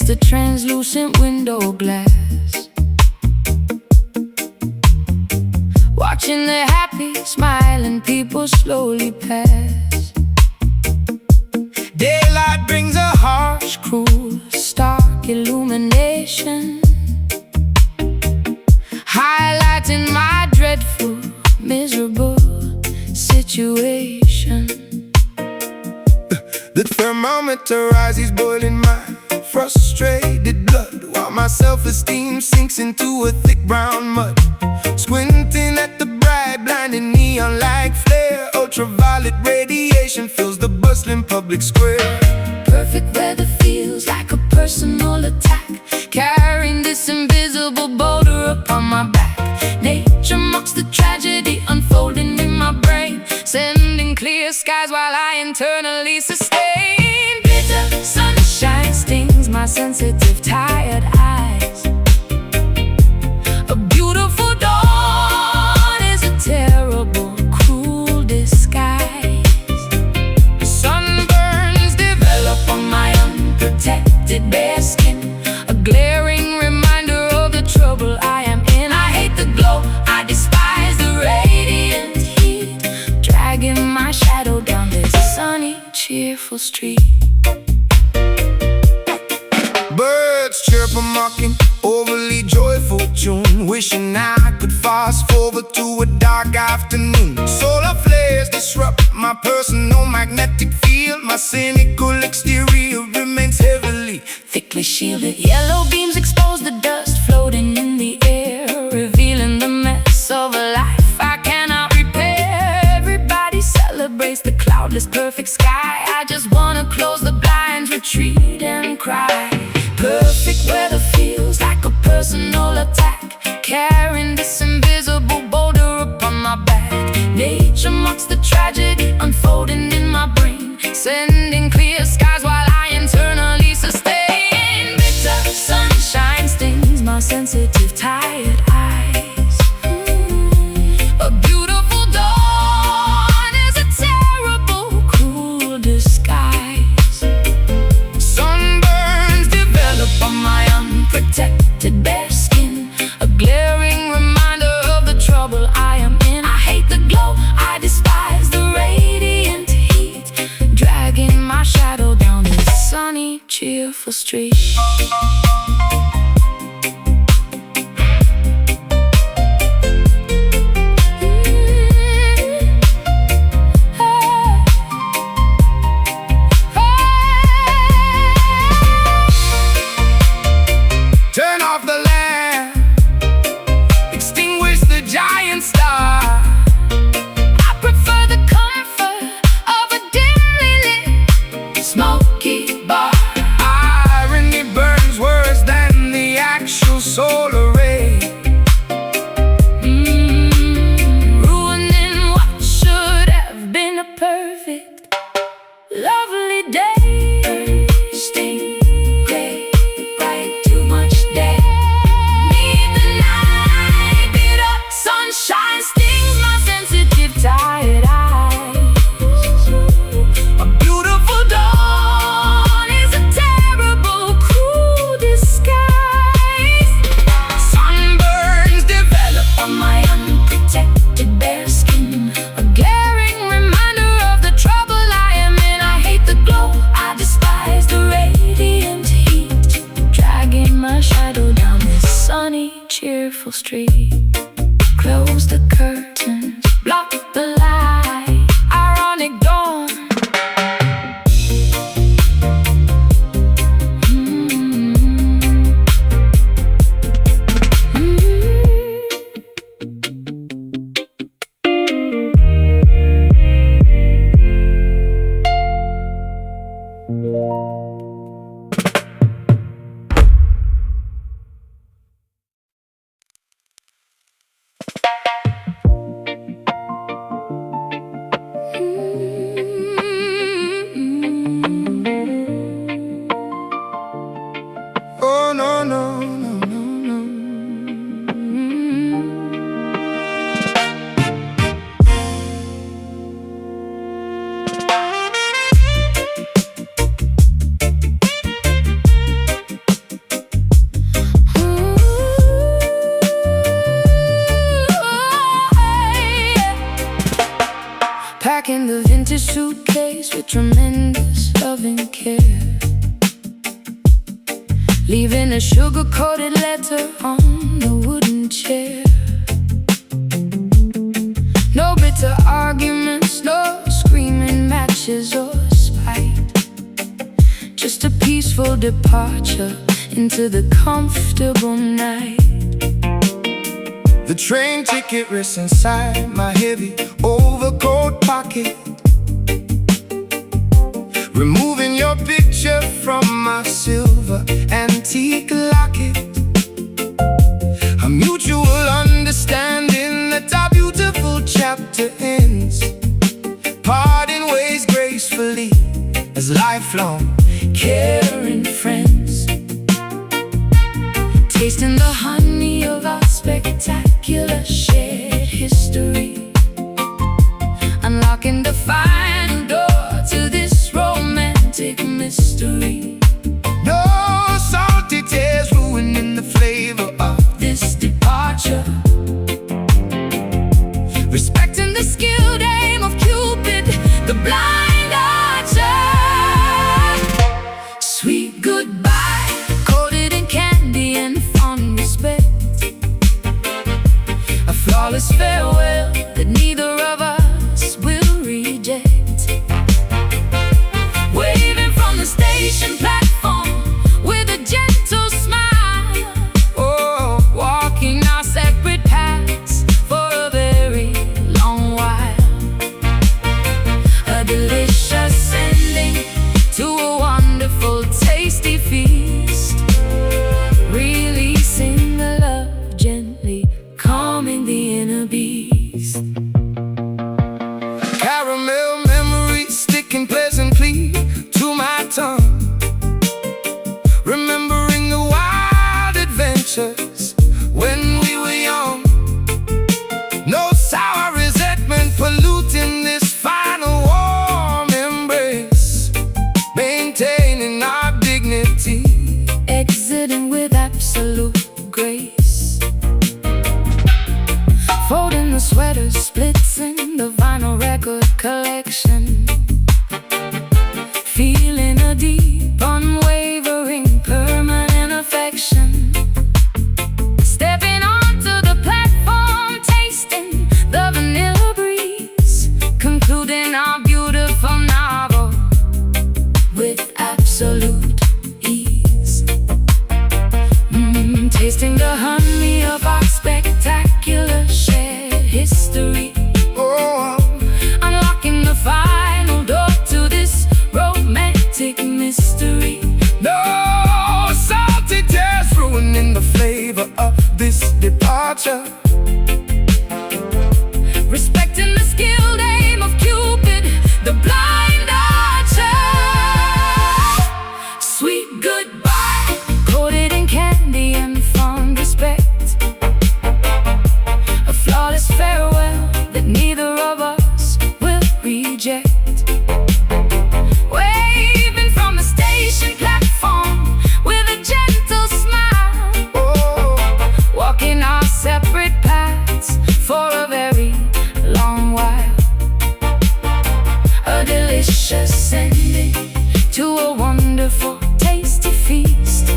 the translucent window glass, watching the happy, smiling people slowly pass. Daylight brings a harsh, cruel, stark illumination, highlighting my dreadful, miserable situation. The thermometer rises, boiling my frustrated blood, while my self-esteem sinks into a thick brown mud. Squinting at the bright, blinding neon-like flare, ultraviolet radiation fills the bustling public square. Perfect weather feels like a personal attack, carrying this invisible boulder upon my back. Nature mocks the tragedy unfolding in my brain, sending clear skies while I internally sustain. Bitter sunshine stings my sensitive, tired eyes. A beautiful dawn is a terrible, cruel disguise. Sunburns develop on my unprotected bare skin, a glaring reminder of the trouble I am in. I hate the glow, I despise the radiant heat, dragging my shadow down this sunny, cheerful street. Birds chirp a mocking, overly joyful tune, wishing I could fast forward to a dark afternoon. Solar flares disrupt my personal magnetic field, my cynical exterior remains heavily, thickly shielded. Yellow beams expose the dust floating in the air, revealing the mess of a life I cannot repair. Everybody celebrates the cloudless, perfect sky. I just wanna close the blinds, retreat and cry. Perfect weather feels like a personal attack, carrying this invisible boulder upon my back. Nature mocks the tragedy unfolding in my brain, sending clear skies while I internally sustain. Bitter sunshine stings my sensitive, tired eyes. A beautiful dawn is a terrible, cruel disguise. Sunburns develop on my unprotected bare skin, a glaring reminder of the trouble I am in. I hate the glow, I despise the radiant heat, dragging my shadow down this sunny, cheerful street. Turn off the lamp, extinguish the giant star. I prefer the comfort of a dimly lit, smoky bar. Irony burns worse than the actual solar ray, ruining what should have been a perfect, lovely day. Thirsty, gray, bright, too much day. Need the night, bitter sunshine stings my sensitive, tired eyes. A beautiful dawn is a terrible, cruel disguise. Sunburns develop on my unprotected bare skin, a glaring reminder of the trouble suitcase with tremendous loving care, leaving a sugar-coated letter on the wooden chair. No bitter arguments, no screaming matches or spite, just a peaceful departure into the comfortable night. The train ticket rests inside my heavy overcoat pocket, removing your picture from my silver antique locket. A mutual understanding that our beautiful chapter ends, parting ways gracefully as lifelong caring friends, tasting the honey of our spectacular shared history, unlocking the final door to this romantic mystery. No salty tears ruining the flavor of this departure, respecting the skilled aim of Cupid, the blind archer. Sweet goodbye, coated in candy and fond respect, a flawless farewell that neither of us will reject. Waving from the station platform with a gentle smile, oh, walking our separate paths for a very long while. A delicious ending to a wonderful, tasty feast, releasing the love gently, calming the inner beast. Caramel memories sticking pleasantly to my tongue, remembering the wild adventures when we were young. No sour resentment polluting this final warm embrace, maintaining our dignity, exiting with absolute grace. Folding the sweater splits in the vinyl record collection, feeling a deep, unwavering, permanent affection. Stepping onto the platform, tasting the vanilla breeze, concluding our beautiful novel with absolute ease. Tasting the honey of our spectacular shared history, oh, unlocking the final door to this romantic mystery. No salty tears ruining the flavor of this departure, respecting the skilled aim of Cupid, the blind archer. Sweet goodbye, coated in candy and fond respect, a flawless farewell that neither of us will reject. Waving from the station platform with a gentle smile, oh, walking our separate paths for a very long while. A delicious ending to a wonderful, tasty feast,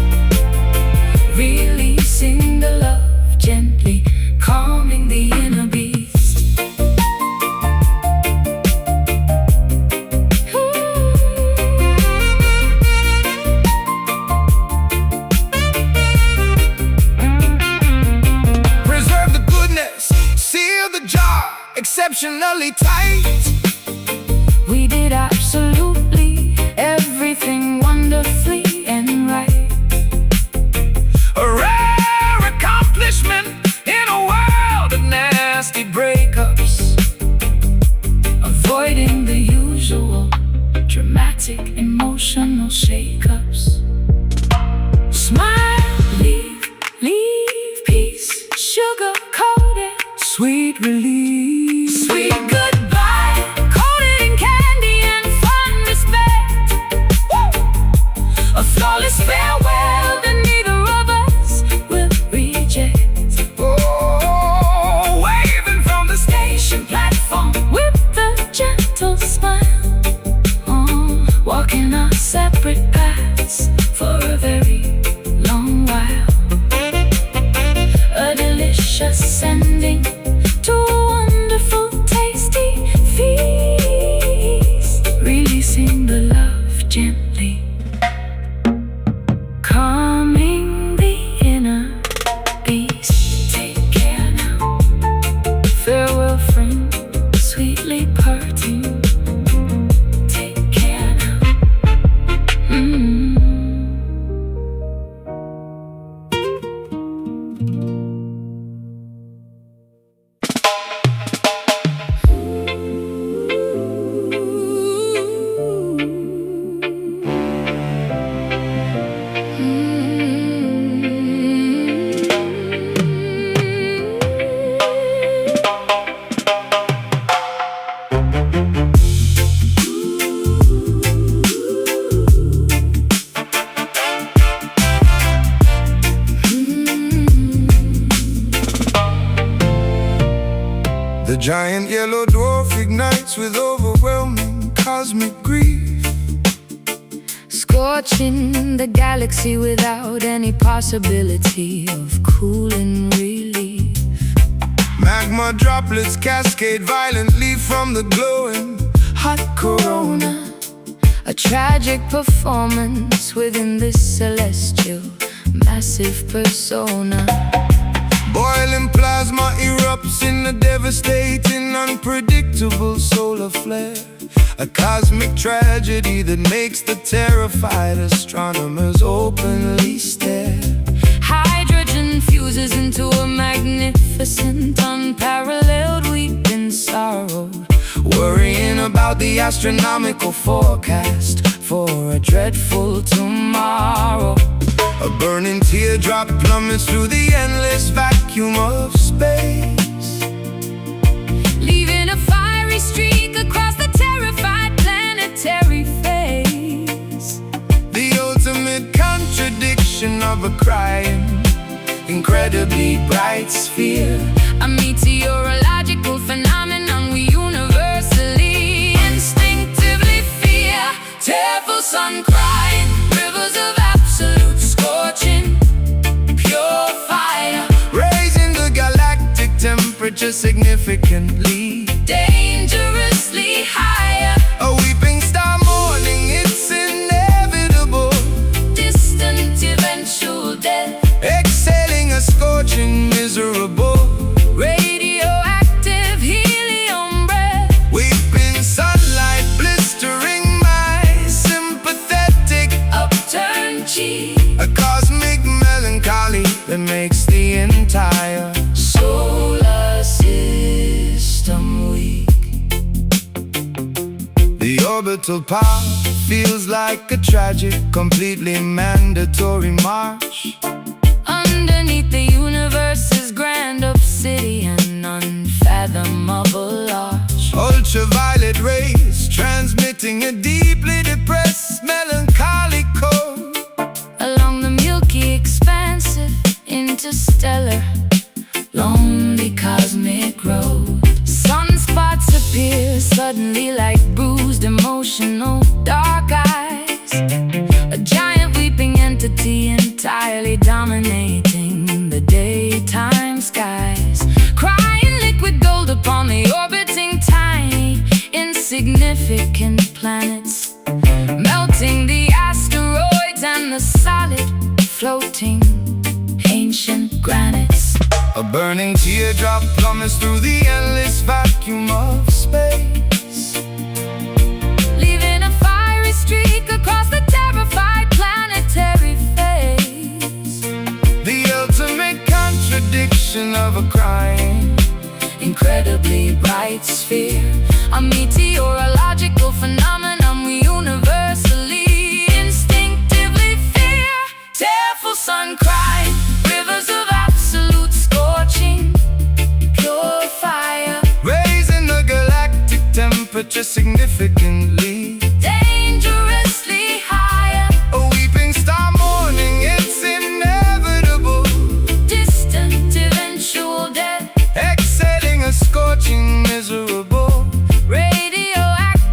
releasing the love gently, calming the inner beast. Preserve the goodness, seal the jar exceptionally tight. We did absolutely everything wonderfully and right. A rare accomplishment in a world of nasty breakups, avoiding the usual dramatic emotional shakeups. Smile, leave peace, sugar-coated, sweet release. Sweet goodbye, coated in candy and fond respect. Woo! A flawless farewell that neither of us will reject. Oh, waving from the station platform with a gentle smile, Walking our separate paths for a very long while. A delicious ending to a wonderful, tasty feast. Releasing the love gently, calming the inner beast. Take care now. Farewell, friend, sweetly parting. The giant yellow dwarf ignites with overwhelming cosmic grief, scorching the galaxy without any possibility of cooling relief. Magma droplets cascade violently from the glowing hot corona. A tragic performance within this celestial, massive persona. Boiling plasma erupts in a devastating, unpredictable solar flare. A cosmic tragedy that makes the terrified astronomers openly stare. Hydrogen fuses into a magnificent, unparalleled weeping sorrow, worrying about the astronomical forecast for a dreadful tomorrow. A burning teardrop plummets through the endless vacuum of space, leaving a fiery streak across the terrified planetary face. The ultimate contradiction of a crying, incredibly bright sphere. A meteorological phenomenon we universally, instinctively fear. Tearful sun crying, rivers of absolute scorching, pure fire, raising the galactic temperature significantly, dangerously higher. A weeping star mourning its inevitable, distant eventual death, exhaling a scorching, miserable, radioactive helium breath. weeping sunlight blistering my sympathetic Upturned cheek, a cosmic melancholy that makes the entire solar system weak. The orbital path feels like a tragic, completely mandatory march. Underneath the universe's grand obsidian, unfathomable arch. Ultraviolet rays transmitting a deeply depressed, melancholic code Along the milky, expansive, interstellar, lonely cosmic road. Sunspots appear suddenly like bruised, emotional, dark eyes. A giant weeping entity entirely dominating the daytime skies. Crying liquid gold upon the orbiting tiny, insignificant planets. Melting the asteroids and the solid, floating, ancient granites. A burning teardrop plummets through the endless vacuum of space, Leaving a fiery streak across the terrified planetary face. the ultimate contradiction of a crying, Incredibly bright sphere, a meteorological phenomenon we universally, instinctively fear. Tearful sun crying, rivers of absolute scorching, pure fire, raising the galactic temperature significantly, dangerously higher. a weeping star mourning its inevitable, Distant eventual death, exhaling a scorching, miserable, radioactive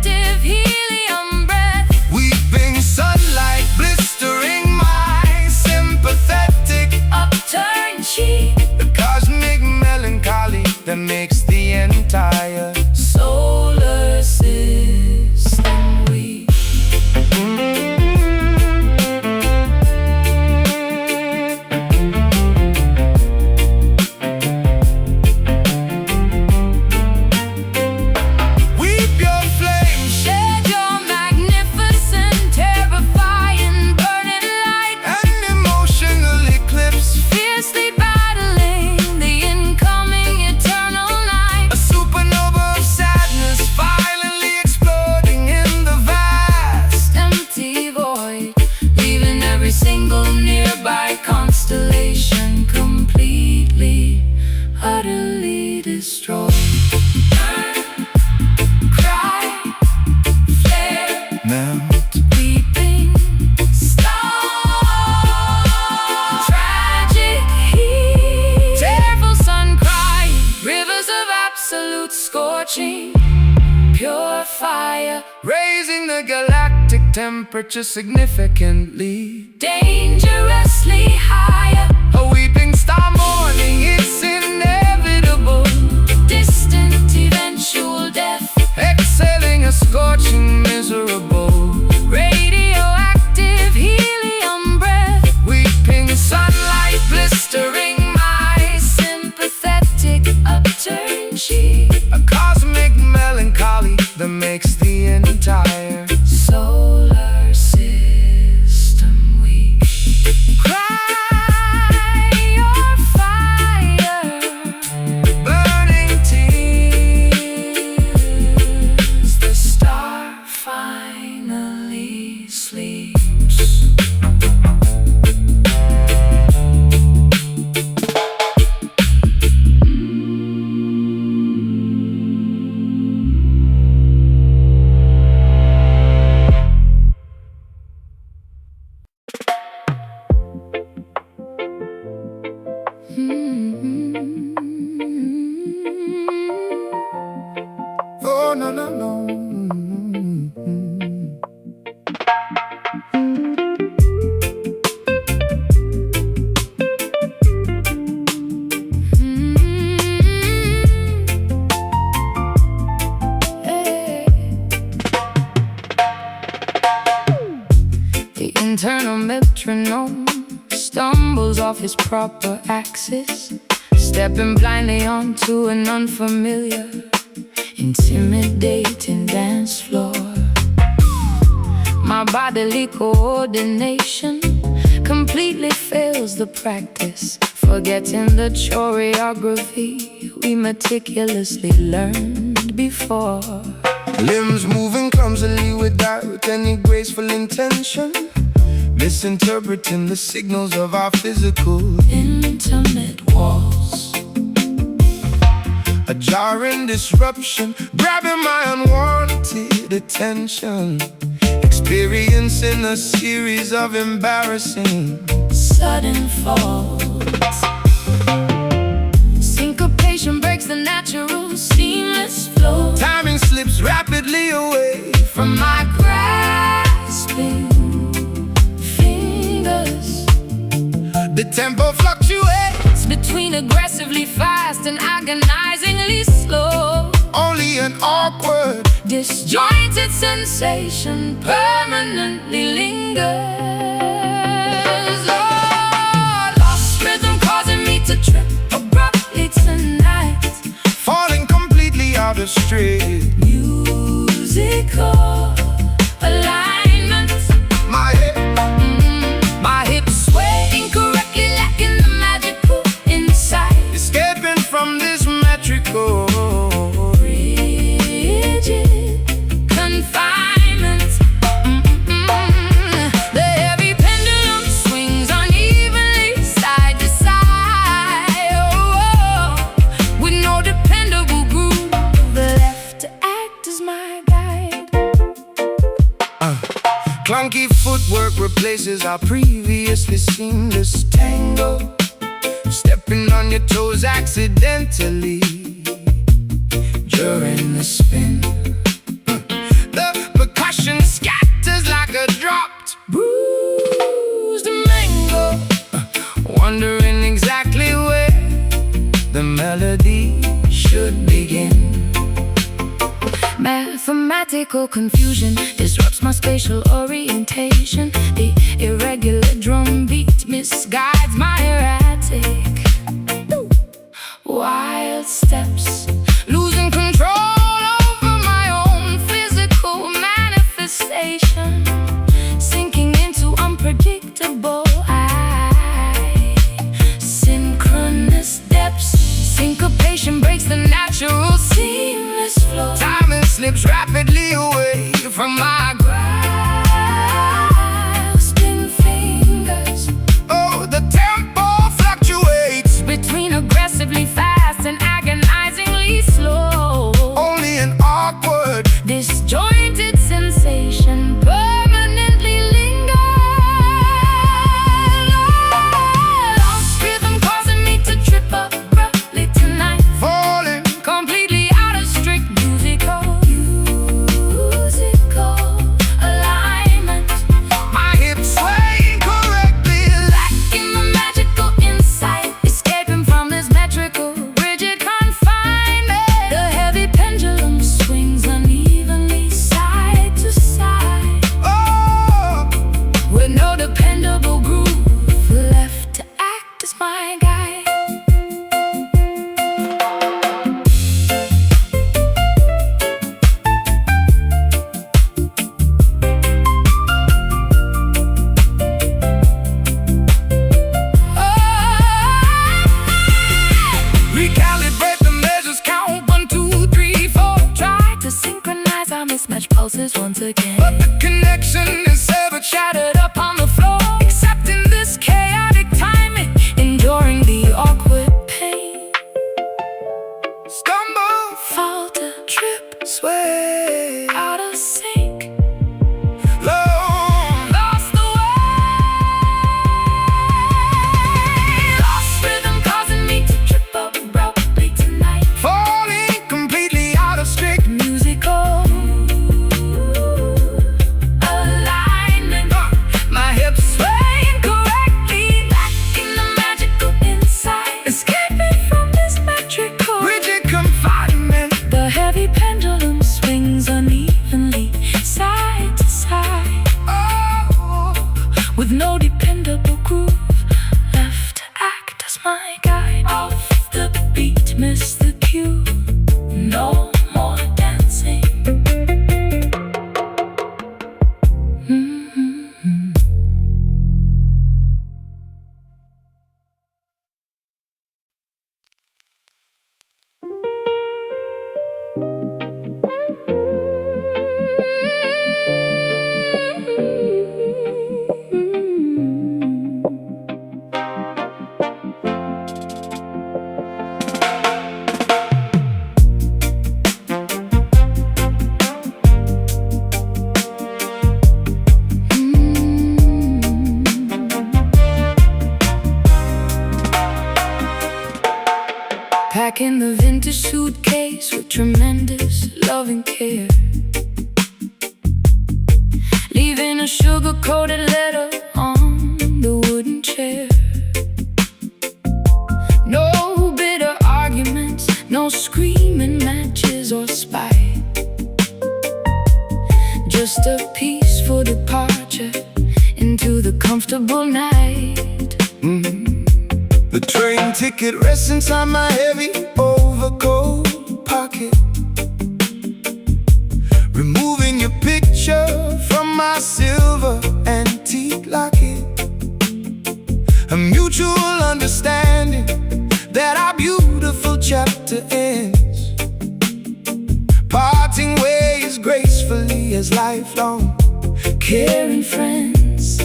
Raising the galactic temperature significantly, dangerously higher. A weeping star mourning, it's inevitable. Distant eventual death, Exhaling a scorching, miserable, radioactive helium breath. weeping sunlight blistering My sympathetic upturned cheek, a cosmic melancholy that makes the entire solar system weak. cry your fire, burning tears. The star finally sleeps. Oh, no, no, no. The internal metronome stumbles off his proper axis, stepping blindly onto an unfamiliar, intimidating dance floor. My bodily coordination completely fails the practice, forgetting the choreography we meticulously learned before. Limbs moving clumsily without any graceful intention, misinterpreting the signals of our physical Intimate walls, a jarring disruption, grabbing my unwanted attention, experiencing a series of embarrassing sudden falls. Syncopation breaks the natural, seamless flow. timing slips rapidly away From my grasping fingers, the tempo fluctuates, between aggressively fast and agonizingly slow. only an awkward Disjointed sensation permanently lingers. Oh, lost rhythm causing me to trip abruptly tonight. falling completely out of straight. Musical alignment, My hips sway incorrectly, lacking the magical insight. escaping from this metrical Rigid confinement. The heavy pendulum swings unevenly side to side. With no dependable groove left to act as my guide. clunky footwork replaces our previously seamless tango, stepping on your toes accidentally during the spin. The percussion scatters like a dropped, Bruised mango, wondering exactly where the melody should begin. mathematical confusion disrupts my spatial orientation. The irregular drum beat misguides my erratic wild steps, losing control over my own physical manifestation, sinking into unpredictable synchronous depths. Syncopation breaks the natural seamless flow. Timing slips rapidly away from my Grasping fingers, oh, the tempo fluctuates, between aggressively fast and agonizingly slow. only an awkward Disjointed sensation permanently lingers. Lost rhythm causing me to trip abruptly tonight, falling completely out of strict musical again. but the connection is severed, Shattered up on the floor, accepting this chaotic timing, enduring the awkward pain. stumble, Falter, trip, sway, out of sync, low. lost the way. Lost rhythm causing me to trip up abruptly tonight. Falling completely out of strict Musical alignment, my hips playing correctly, lacking the magical insight. Escaping from this metrical, rigid confinement. the heavy pendulum swings unevenly, side to side, Oh, with no dependable groove left to act as my guide. Off the beat, miss the cue, no more dancing. Packing the vintage suitcase with tremendous loving care, leaving a sugar-coated letter on the wooden chair. No bitter arguments, no screaming matches or spite, just a peaceful departure into the comfortable night. the train ticket rests inside my heavy overcoat pocket, removing your picture from my silver antique locket. A mutual understanding that our beautiful chapter ends, parting ways gracefully as lifelong Caring friends,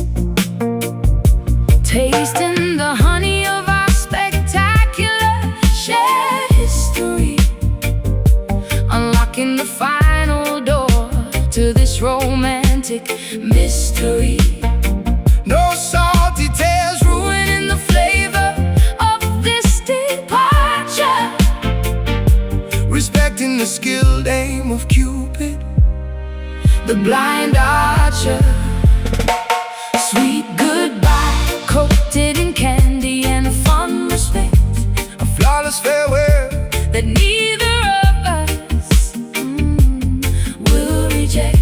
tasting the honey of our spectacular shared history, unlocking the final door to this romantic mystery. no salty tales Ruining the flavor of this departure, respecting the skilled aim of Cupid, the blind archer. Sweet goodbye, coated in candy and a fond respect, a flawless farewell. that neither of us will reject.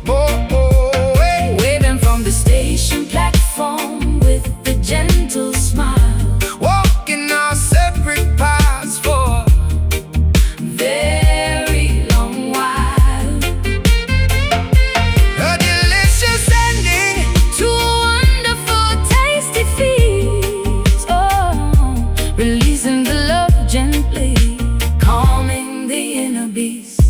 Hey. Waving from the station platform with a gentle smile, Walking our separate paths for very long while, a delicious ending to a wonderful, tasty feast. Oh, releasing the love gently, calming the inner beast.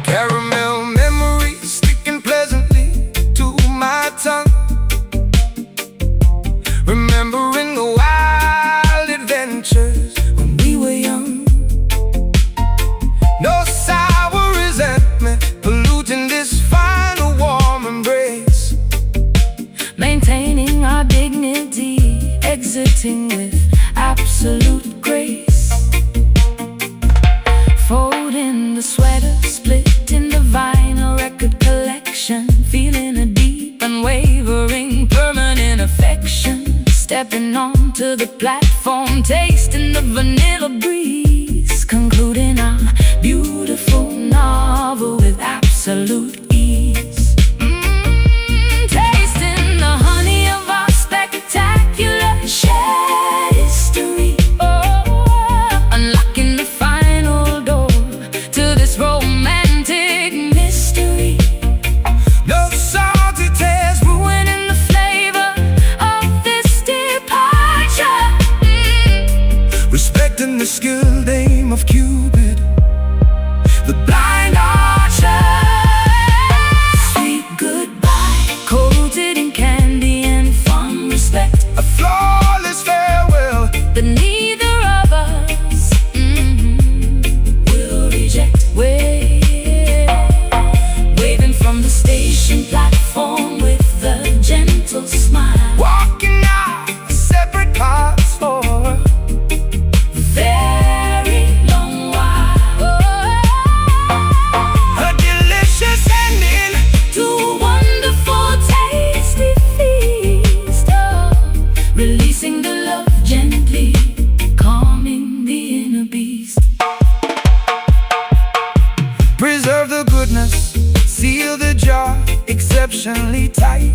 caramel memories sticking pleasantly to my tongue, remembering the wild adventures When we were young, no sour resentment polluting this final warm embrace, maintaining our dignity, exiting with absolute grace. Folding the sweater, splitting the vinyl record collection, feeling a deep, unwavering, permanent affection. Stepping onto the platform, tasting the vanilla breeze, concluding our beautiful novel with absolute ease. Tasting the honey of our spectacular shared history. Oh, unlocking the final door to this romantic mystery. no salty tales Ruining the flavor of this departure. respecting the skilled aim of Cupid, the blind archer. goodness, seal the jar exceptionally tight.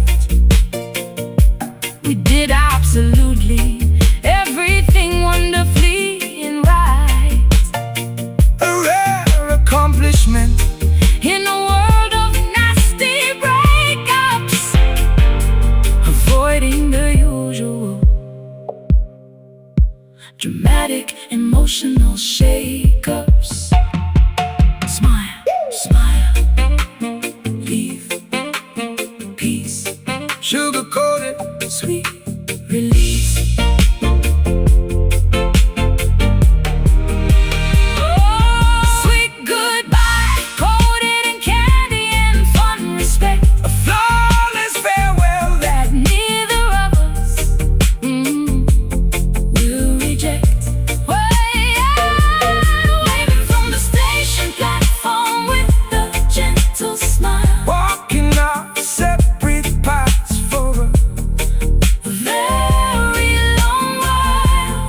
We did absolutely everything wonderfully and right. A rare accomplishment In a world of nasty breakups, avoiding the usual dramatic emotional shakeups. Smile, smile, leave peace, sugar-coated, sweet release. Sweet goodbye, coated in candy and fun respect. a flawless farewell That neither of us will reject. Waving from the station platform with a gentle smile. walking our separate paths for a Very long while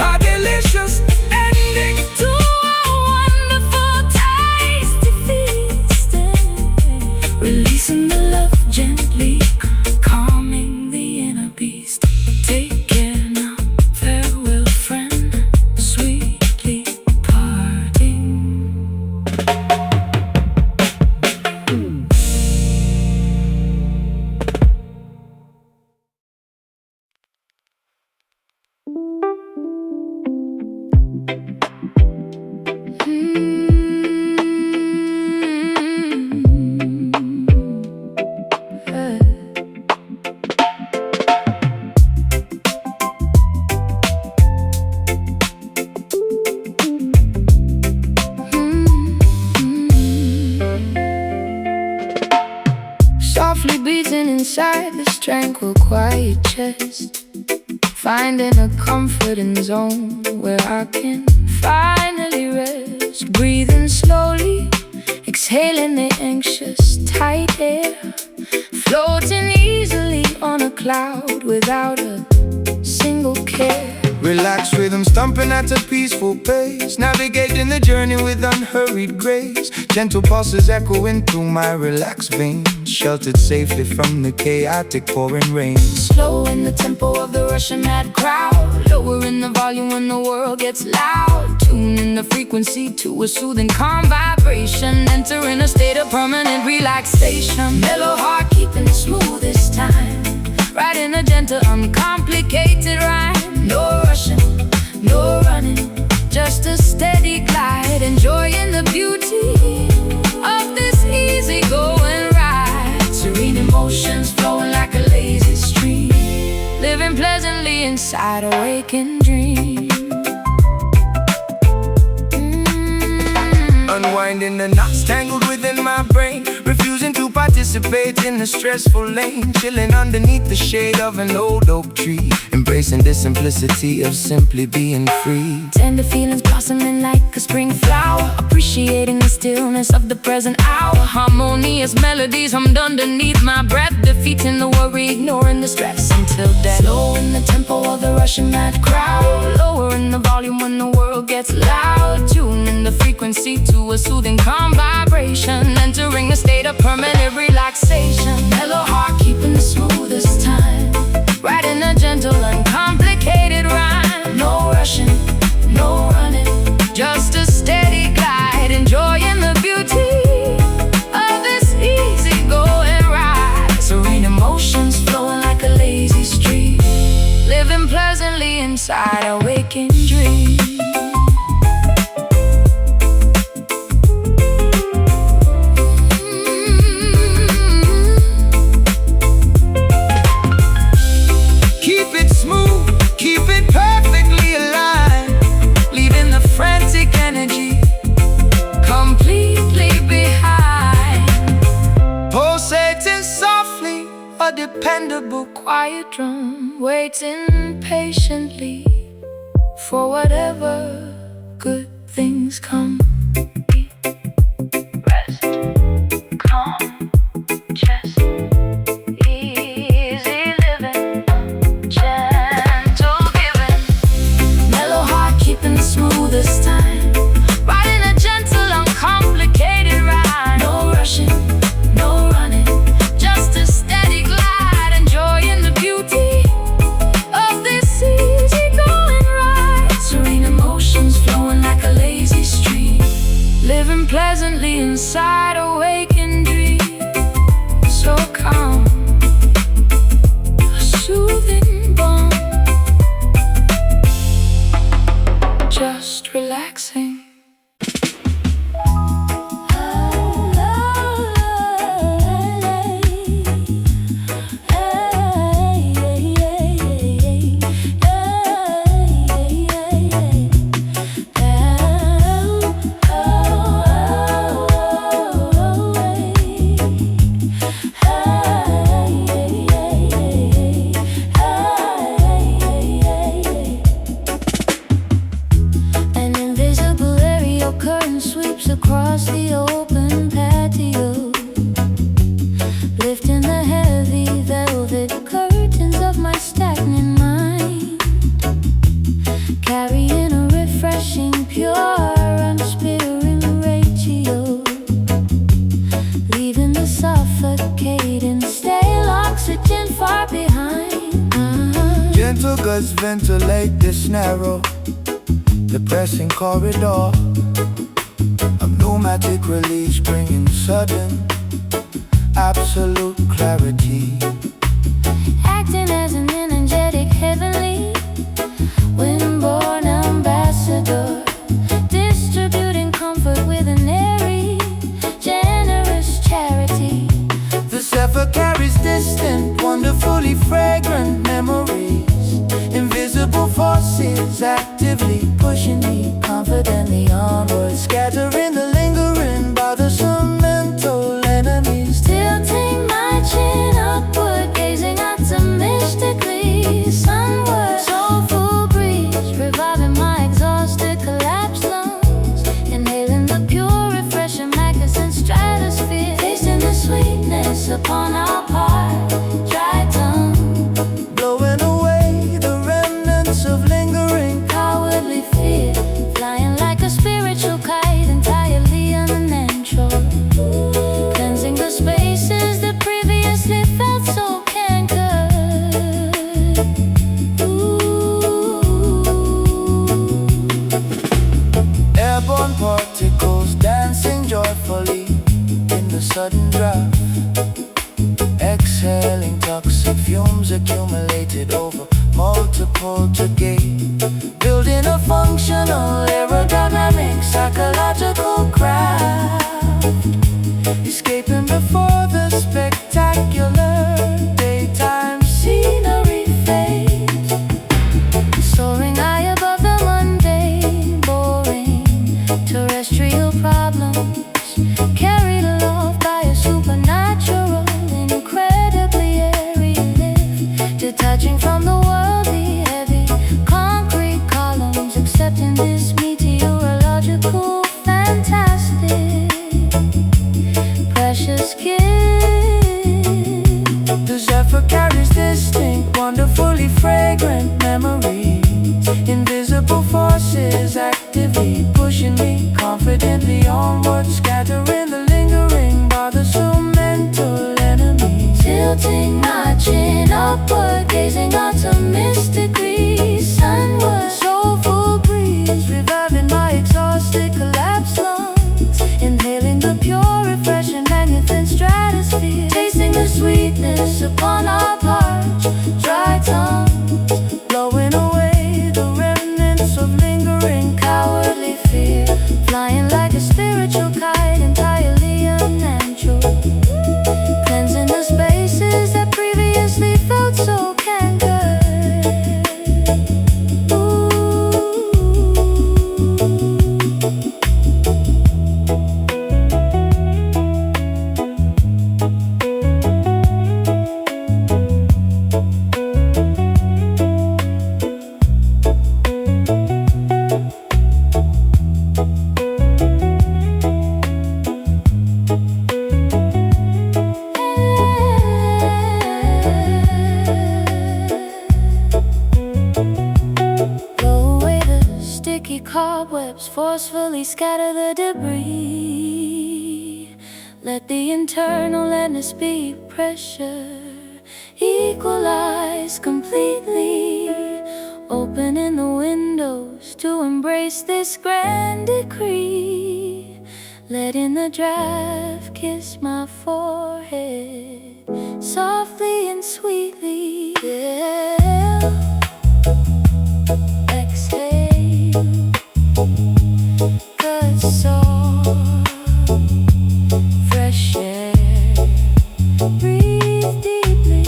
a delicious ending. to a wonderful tasty feast. Releasing the love gently, calming the inner beast. Take care now, farewell friend, sweetly parting. Softly beating inside this tranquil, quiet chest, finding a comforting zone where I can finally rest. Breathing slowly, exhaling the anxious, tight air, floating easily on a cloud without a single care. Relaxed rhythm stomping at a peaceful pace, navigating the journey with unhurried grace. Gentle pulses echoing through my relaxed veins, sheltered safely from the chaotic pouring rain. Slow in the tempo of the rushing mad crowd, lowering the volume when the world gets loud. Tuning the frequency to a soothing, calm vibration, entering a state of permanent relaxation. Mellow heart keeping it smooth this time, writing a gentle, uncomplicated rhyme. No rushing, no running, just a steady glide, enjoying the beauty of this easy-going ride. Serene emotions flowing like a lazy stream, living pleasantly inside a waking dream. Unwinding the knots tangled within my brain, refusing to participate in the stressful lane. Chilling underneath the shade of an old oak tree, embracing the simplicity of simply being free. Tender feelings blossoming like a spring flower, appreciating the stillness of the present hour. Harmonious melodies hummed underneath my breath, defeating the worry, ignoring the stress until death. Slow in the tempo of the rushing mad crowd, lowering the volume when the world gets loud. Tuning the frequency to a soothing, calm vibration, entering a state of permanent relaxation. Mellow heart keeping the smoothest time, writing a gentle, uncomplicated rhyme. No rushing, no running, just a steady glide, enjoying the beauty of this easy-going ride. Serene emotions flowing like a lazy stream, living pleasantly inside a waking dream. A dependable Quiet drum, waiting patiently for whatever good things come. Rest, calm, chest, easy living, gentle giving. Mellow heart keeping the smoothest time, writing a gentle, uncomplicated inside a waking dream, so calm, a soothing balm, just relaxing. Across the open patio, lifting the heavy velvet curtains of my stagnant mind, carrying a refreshing, pure, unsparing ratio, leaving the suffocating, stale oxygen far behind. Gentle gusts ventilate this narrow, depressing corridor of pneumatic release, bringing sudden, absolute clarity. Acting as an energetic, heavenly, wind-born ambassador, distributing comfort with an airy, generous charity. The zephyr carries distant, wonderfully fragrant memories. Invisible forces actively pushing me confidently onward, scattering the lingering, bothersome mental enemies. Tilting my chin upward, gazing optimistically sunward. Soulful breeze, reviving my exhausted, collapsed lungs. Inhaling the pure, refreshing magnificent stratosphere. Tasting the sweetness upon our part, dry tongue. Blowing away the remnants of lingering Cowardly fear, flying like a spiritual kite, entirely unnatural. Cleansing the spaces that previously felt so cankered. airborne particles dancing joyfully in the sudden draft. Exhaling toxic fumes accumulated over multiple decades, building a functional aerodynamic psychological craft, escaping before the spectacular daytime scenery fades, soaring high above the mundane, boring terrestrial problems, carried aloft by a supernatural, incredibly airy lift, detaching from the worldly, heavy concrete columns, accepting this meteorological fantastic, precious gift. The zephyr carries distinct, wonderfully fragrant memories. Invisible forces actively pushing me confidently onward, scattering the lingering, bothersome mental enemies. Tilting my chin upward, gazing optimistically sunward. Soulful breeze, reviving my exhausted, collapsed lungs. Inhaling the pure, refreshing, magnificent stratosphere. Tasting the sweetness upon our parched, dry tongue. Blowing away the remnants of lingering, cowardly fear. Flying like a spiritual kite, entirely unnatural. Cleansing the spaces that previously felt so cankered. Cobwebs forcefully scatter the debris. Let the internal atmosphere pressure equalize completely, opening the windows to embrace this grand decree. letting the draft kiss my forehead softly and sweetly. Exhale, good soul, fresh air, breathe deeply.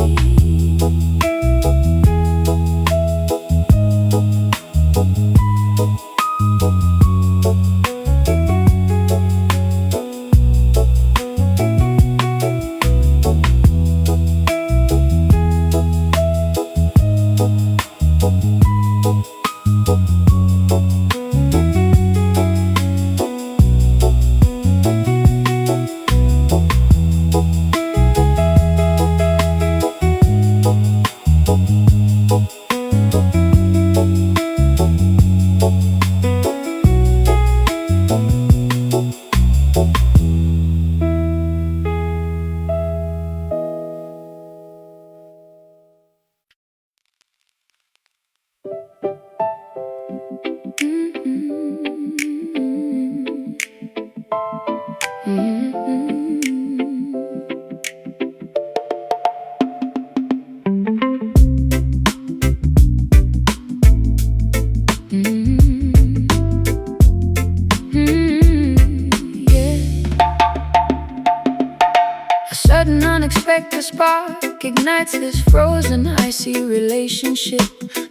Sudden unexpected spark ignites this frozen icy relationship.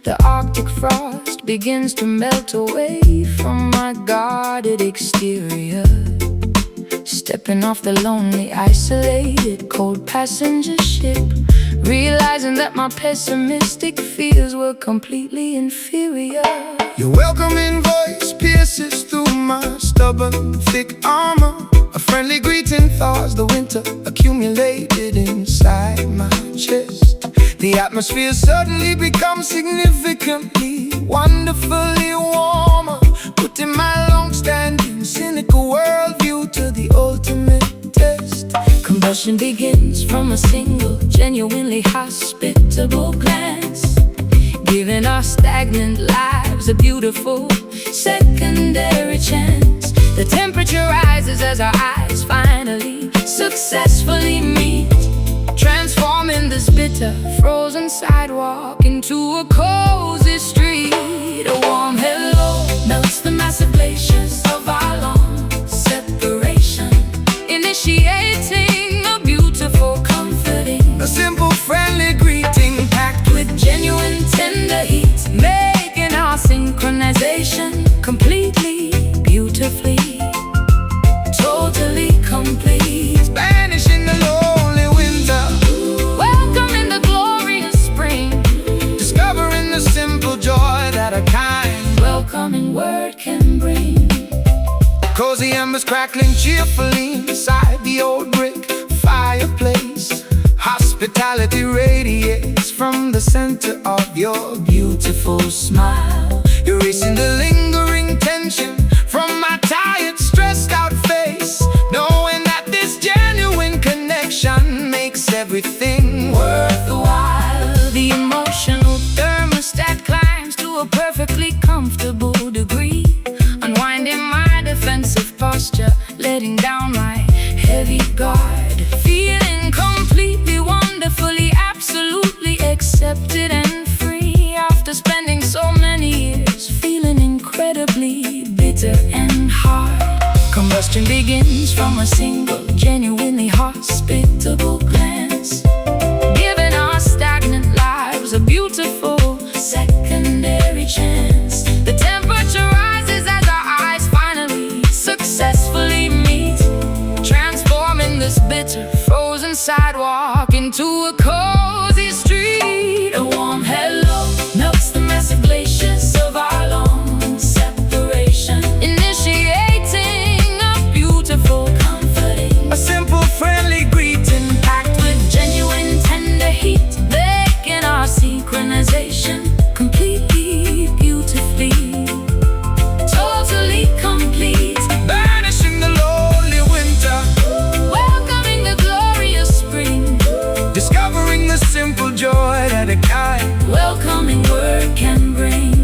The Arctic frost begins to melt away from my guarded exterior. Stepping off the lonely, isolated, cold passenger ship, realizing that my pessimistic fears were completely inferior. Your welcoming voice pierces through my stubborn, thick armor. A friendly greeting thaws the winter accumulated inside my chest. The atmosphere suddenly becomes significantly, wonderfully warmer, putting my long-standing cynical worldview to the ultimate test. Combustion begins from a single, genuinely hospitable glance, giving our stagnant lives a beautiful secondary chance. The temperature rises as our eyes finally successfully meet, transforming this bitter, frozen sidewalk into a cozy street. A warm hello melts the massive glaciers of our long separation, initiating a beautiful, comforting, a simple, friendly greeting packed with genuine, tender heat, making our synchronization completely, beautifully, totally complete. banishing the lonely winter, Welcoming the glorious spring, discovering the simple joy that a kind, welcoming word can bring. cozy embers crackling cheerfully inside the old brick fireplace. Hospitality radiates from the center of your beautiful smile, erasing the lingering tension from my tired, stressed out face, knowing that this genuine connection makes everything Worthwhile, the emotional thermostat climbs to a perfectly comfortable degree, unwinding my defensive posture, letting down my heavy guard, feeling completely, wonderfully, absolutely accepted and free. After spending so many years feeling incredibly bitter and hard, combustion begins from a single, genuinely hospitable glance, giving our stagnant lives a beautiful secondary chance. The temperature rises as our eyes finally successfully meet, transforming this bitter, frozen sidewalk into a cozy street. A warm hello melts the massive glaciers of our long separation, initiating a beautiful, comforting, a simple, friendly greeting packed with genuine, tender heat, making our synchronization completely, beautifully, totally complete. banishing the lonely winter, Welcoming the glorious spring, discovering the simple joy that a kind, welcoming word can bring.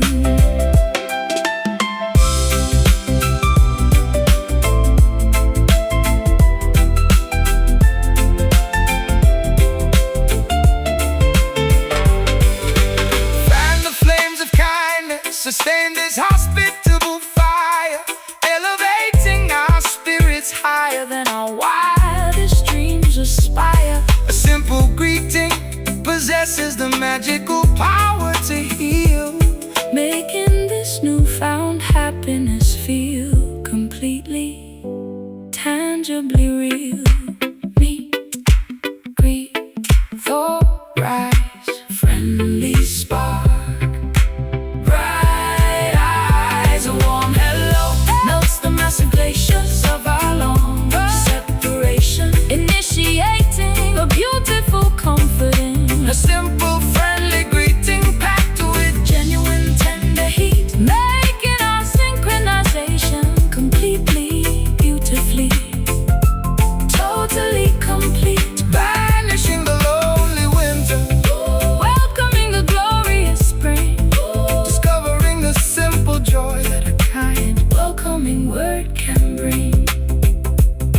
aspire. A simple greeting possesses the magical power to heal, making this newfound happiness feel completely, tangibly real. Meet, greet, thought, rise, friendly spark, bright eyes, a warm hello melts the massive glaciers of our long separation, initiating a beautiful comforting. a simple friendly greeting packed with Genuine tender heat, making our synchronization completely, beautifully, totally complete. banishing the lonely winter, Welcoming the glorious spring, discovering the simple joy that a kind welcoming word can bring.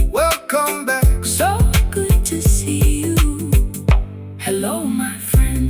welcome back. So good to see you. Hello, my friend.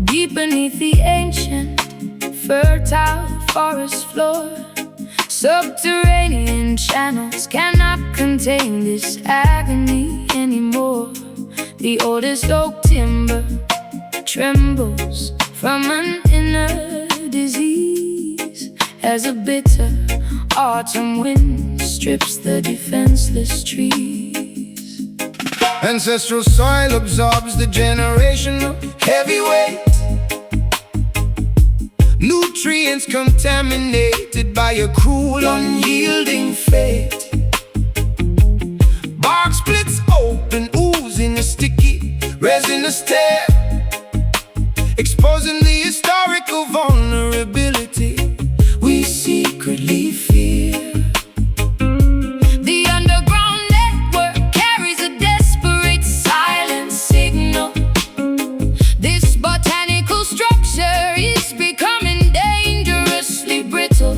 Deep beneath the ancient, fertile forest floor, subterranean channels cannot contain this agony anymore. The oldest oak timber trembles from an inner disease as a bitter autumn wind strips the defenseless trees. Ancestral soil absorbs the generational heavy weight, nutrients contaminated by a cruel, unyielding fate. Bark splits open, oozing a sticky, resinous tear, exposing the historical vulnerability we secretly fear. The underground network carries a desperate silent signal. This botanical structure is becoming dangerously brittle.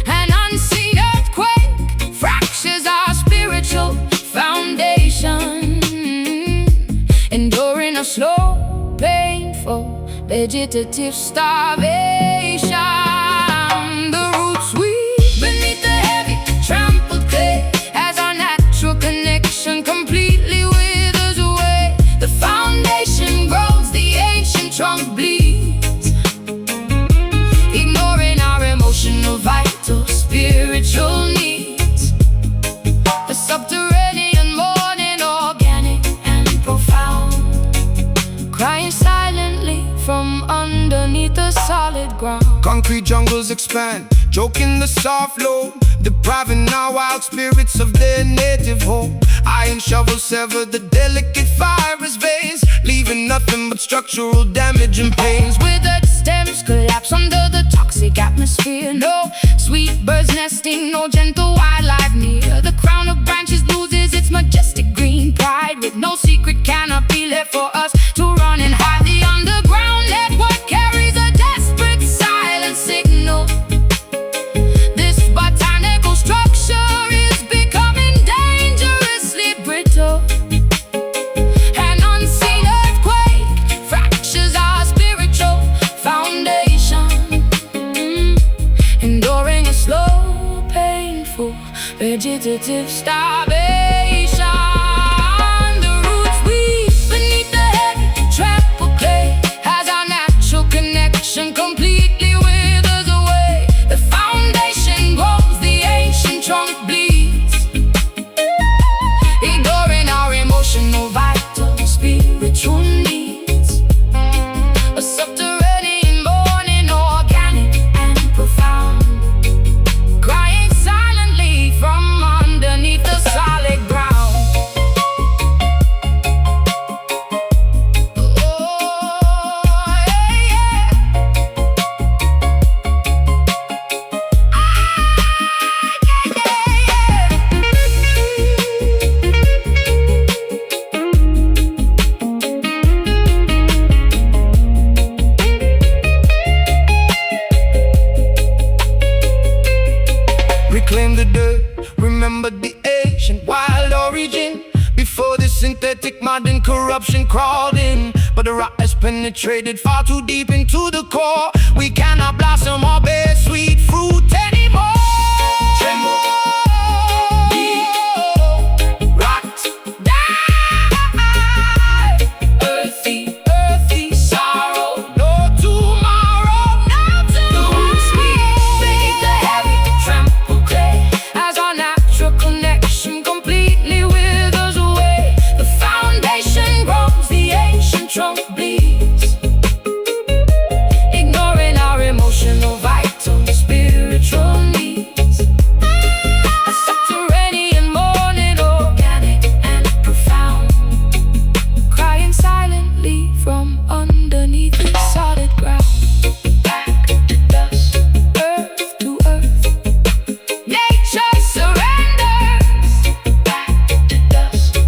An unseen earthquake fractures our spiritual foundation, enduring a slow, painful, vegetative starvation. The roots weave beneath the heavy, trampled clay as our natural connection completely withers away. The foundation grows, the ancient trunk bleeds, ignoring our emotional, vital, spiritual needs. The subterranean mourning, organic and profound, crying silently from underneath the solid ground. Concrete jungles expand, choking the soft loam, depriving our wild spirits of their native home. Iron shovels sever the delicate fibrous veins, leaving nothing but structural damage and pains. Withered stems collapse under the toxic atmosphere. No sweet birds nesting, no gentle wildlife near. The crown of branches loses its majestic green pride, with no secret canopy left for us to run and hide. The underground network carries a desperate silent signal. This botanical structure is becoming dangerously brittle. An unseen earthquake fractures our spiritual foundation, enduring a slow, painful, vegetative starvation. The roots weave beneath the heavy, trampled clay as our natural connection completely withers away. The foundation grows, the ancient trunk bleeds, ignoring our emotional, vital, spiritual needs. A subterranean mourning, organic and profound, crying silently from underneath the side. corruption crawled in, but the rot has penetrated far too deep into the core. We cannot blossom or bear sweet fruit anymore. Trunk bleeds, ignoring our emotional, vital, spiritual needs. A subterranean mourning, organic and profound, crying silently from underneath the solid ground. Back to dust, earth to earth, nature surrenders. Back to dust.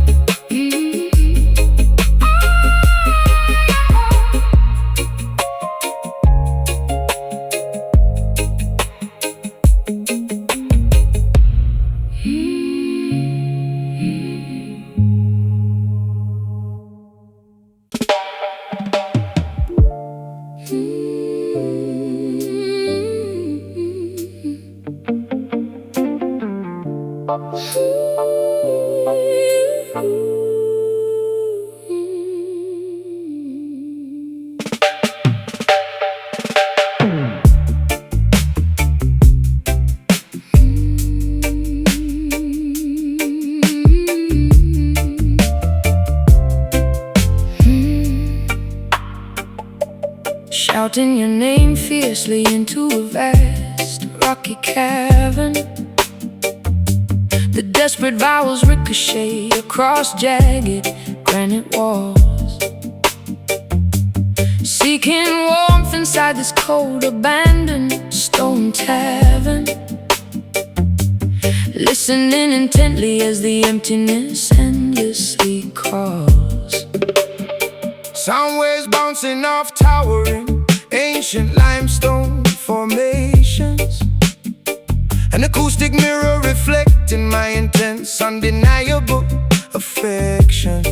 Shouting your name fiercely into a vast rocky cavern. The desperate vowels ricochet across jagged granite walls, seeking warmth inside this cold, abandoned stone tavern. Listening intently as the emptiness endlessly calls. Sound waves bouncing off towering ancient limestone formations, an acoustic mirror reflecting my intense, undeniable affection.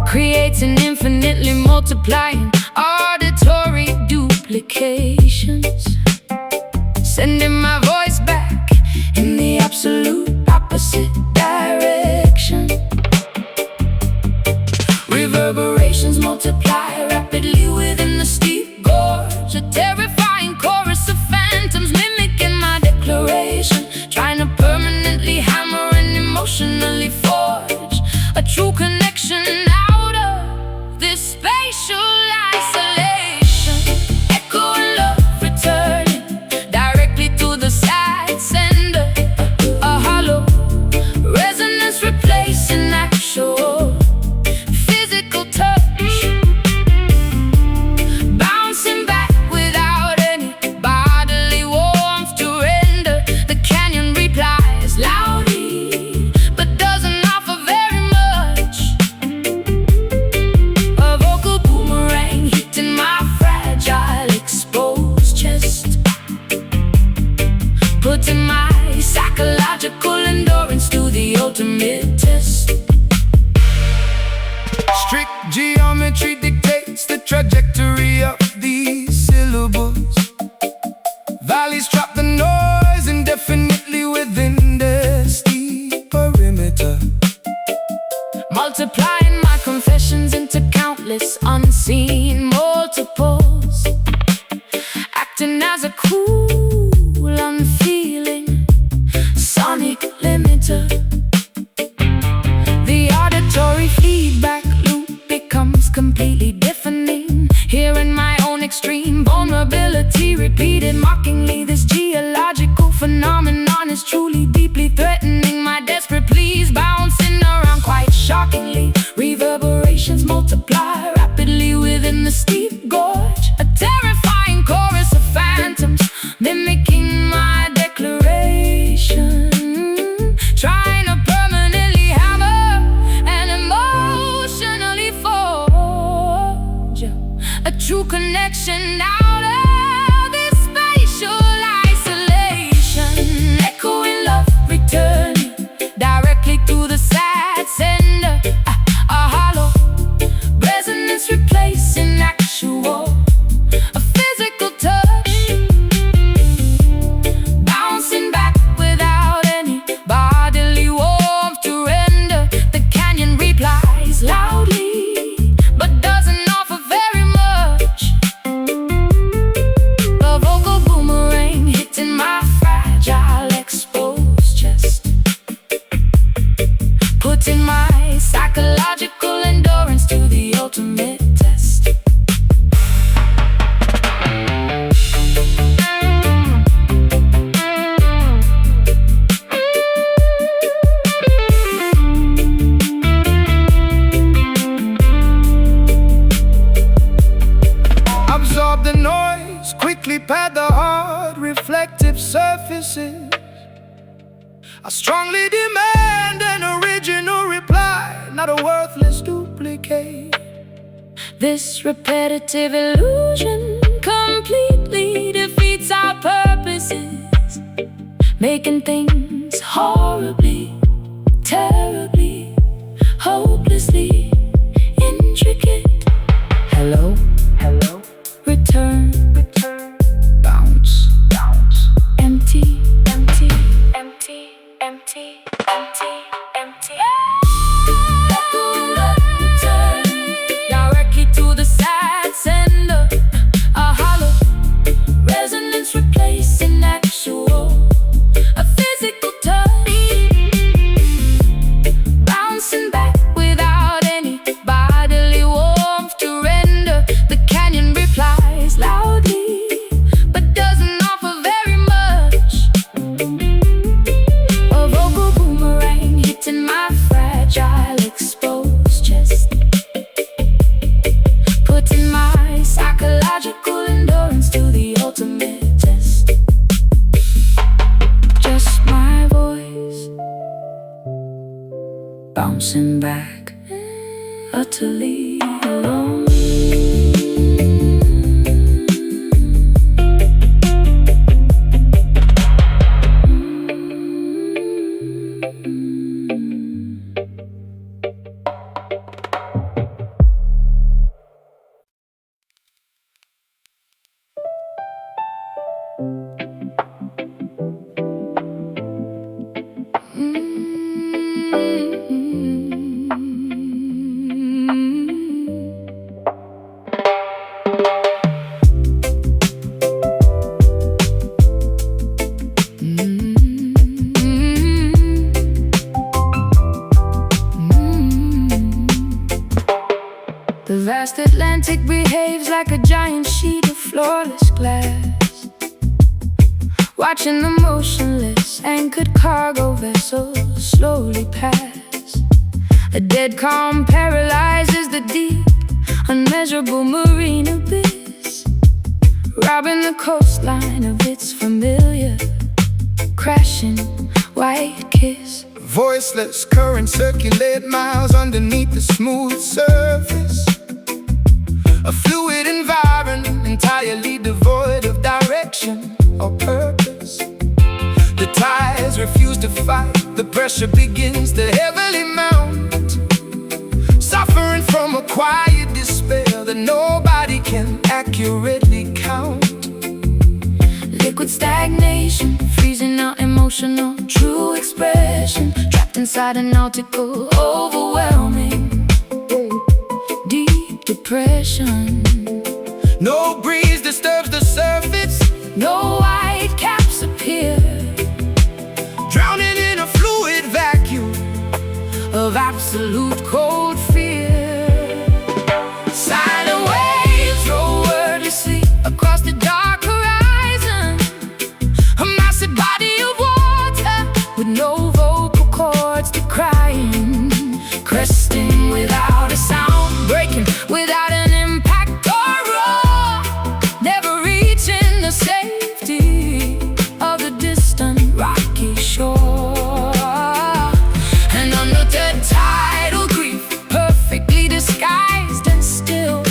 Creates an infinitely multiplying auditory duplications, sending my voice back in the absolute opposite direction. Reverberations multiply rapidly within the steep gorge, a terrifying chorus of phantoms mimicking my declaration, trying to permanently hammer and emotionally forge a true connection out of this spatial isolation. Echo and love returning directly to the sad sender, a hollow resonance replacing actual physical touch, bouncing back without any bodily warmth to render. The canyon replies loudly, but doesn't offer very much. A vocal boomerang hitting my fragile, exposed chest, putting my psychological endurance to the ultimate test. Strict geometry dictates the trajectory of these syllables. Valleys trap the noise indefinitely within their steep perimeter, Multiplying my confessions into countless unseen multiples, acting as a cool, unfeeling sonic limiter. The auditory feedback loop becomes completely deafening, hearing my own extreme vulnerability repeated mockingly. This geological phenomenon is truly deeply threatening my desperate pleas, bouncing around quite shockingly. Reverberations multiply rapidly within the steep gorge, a terrifying chorus of phantoms mimicking my declaration, trying to permanently hammer and emotionally forge a true connection out of this spatial isolation. Echoing love returning directly to the sad sender, a hollow purposes. I strongly demand an original reply, not a worthless duplicate. This repetitive illusion completely defeats our purposes, making things horribly, terribly, hopelessly intricate. Hello, hello, return, return, bounce, bounce, empty, empty, empty, empty, empty, empty. Directly to the sad sender, a hollow resonance replacing actual, a physical touch, bouncing back without any bodily warmth to render. The canyon replies loudly, but doesn't offer very much. A vocal boomerang hitting my fragile exposed chest, putting my psychological endurance to the ultimate test. Just my voice bouncing back, utterly alone. The vast Atlantic behaves like a giant sheet of flawless glass, watching the motionless anchored cargo vessels slowly pass. A dead calm paralyzes the deep, unmeasurable marine abyss, robbing the coastline of its familiar, crashing white kiss. Voiceless currents circulate miles underneath the smooth surface, a fluid environment entirely devoid of direction or purpose. The tides refuse to fight, the pressure begins to heavily mount, suffering from a quiet despair that nobody can accurately count. Liquid stagnation, freezing out emotional true expression, trapped inside a nautical overwhelming deep depression. No breeze disturbs the surface, No white caps appear, drowning in a fluid vacuum of absolute cold fear. Silent waves roll wordlessly across the dark horizon, a massive body of water with no vocal cords to cry in, cresting without a sound, breaking without an impact or roar, never reaching the safety of the distant rocky shore. And under the tidal grief, perfectly disguised and still,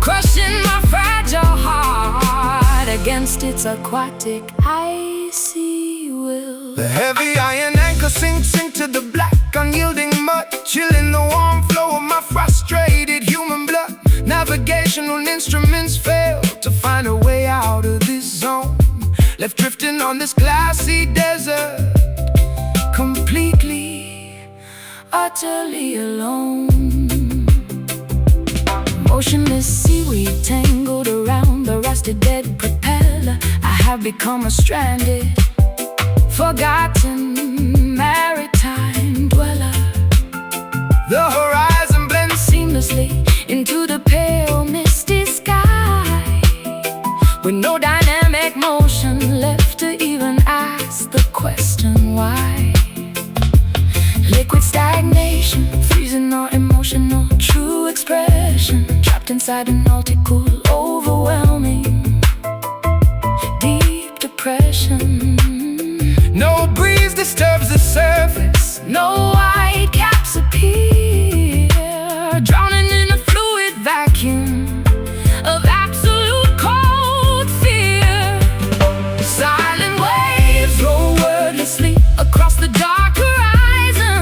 crushing my fragile heart against its aquatic icy will. The heavy iron anchor sinks into the black unyielding mud, chilling the warm flow of my frustrated human blood. Navigational instruments fail to find a way out of this zone, left drifting on this glassy desert, completely, utterly alone. Motionless seaweed tangled around the rusted dead propeller. I have become a stranded, forgotten maritime dweller. The horizon blends Seamlessly into the pale misty sky, with no dynamic motion left to even ask the question why. Liquid stagnation, freezing our emotional true expression, trapped inside a nautical overwhelming deep depression. surface, no white caps appear, drowning in a fluid vacuum of absolute cold fear. Silent waves roll wordlessly across the dark horizon,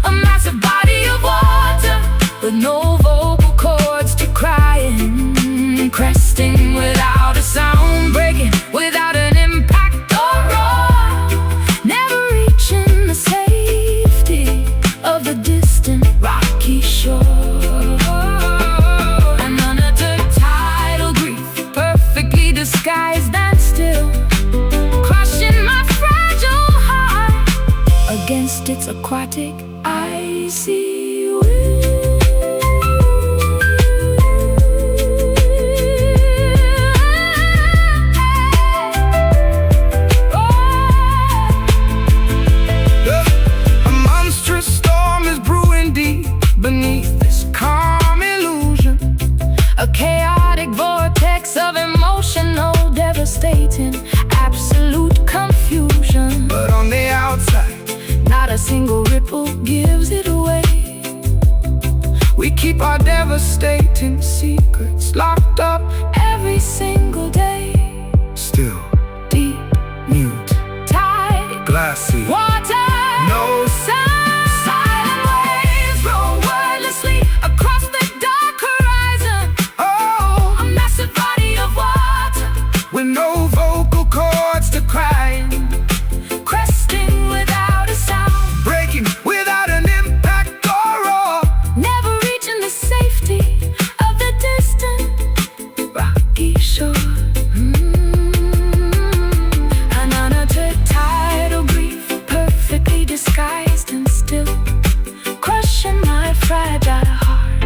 a massive body of water with no vocal cords to cry in, cresting without a sound, breaking without an impact or roar, never reaching the safety of the distant rocky shore. And under the tidal grief, perfectly disguised and still, crushing my fragile heart against its aquatic icy will. A monstrous storm is brewing deep beneath this calm illusion, A chaotic vortex of emotional, devastating, absolute confusion. but on the outside Not a single ripple gives it away. we keep our devastating secrets locked up, Every single day, still deep, mute, tide, glassy, water, no sound. Silent waves roll wordlessly across the dark horizon, oh, a massive body of water with no vocal cords to cry in, cresting without a sound, breaking without an impact or roar, never reaching the safety of the distant rocky shore. An unuttered tidal grief, perfectly disguised and still, crushing my fragile heart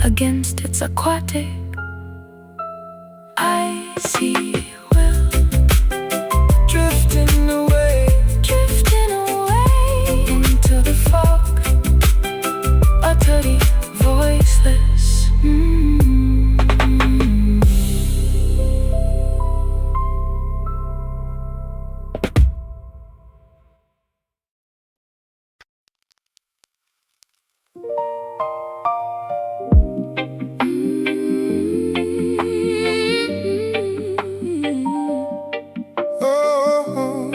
against its aquatic icy will. drifting away. Drifting away into the fog, utterly voiceless. Oh,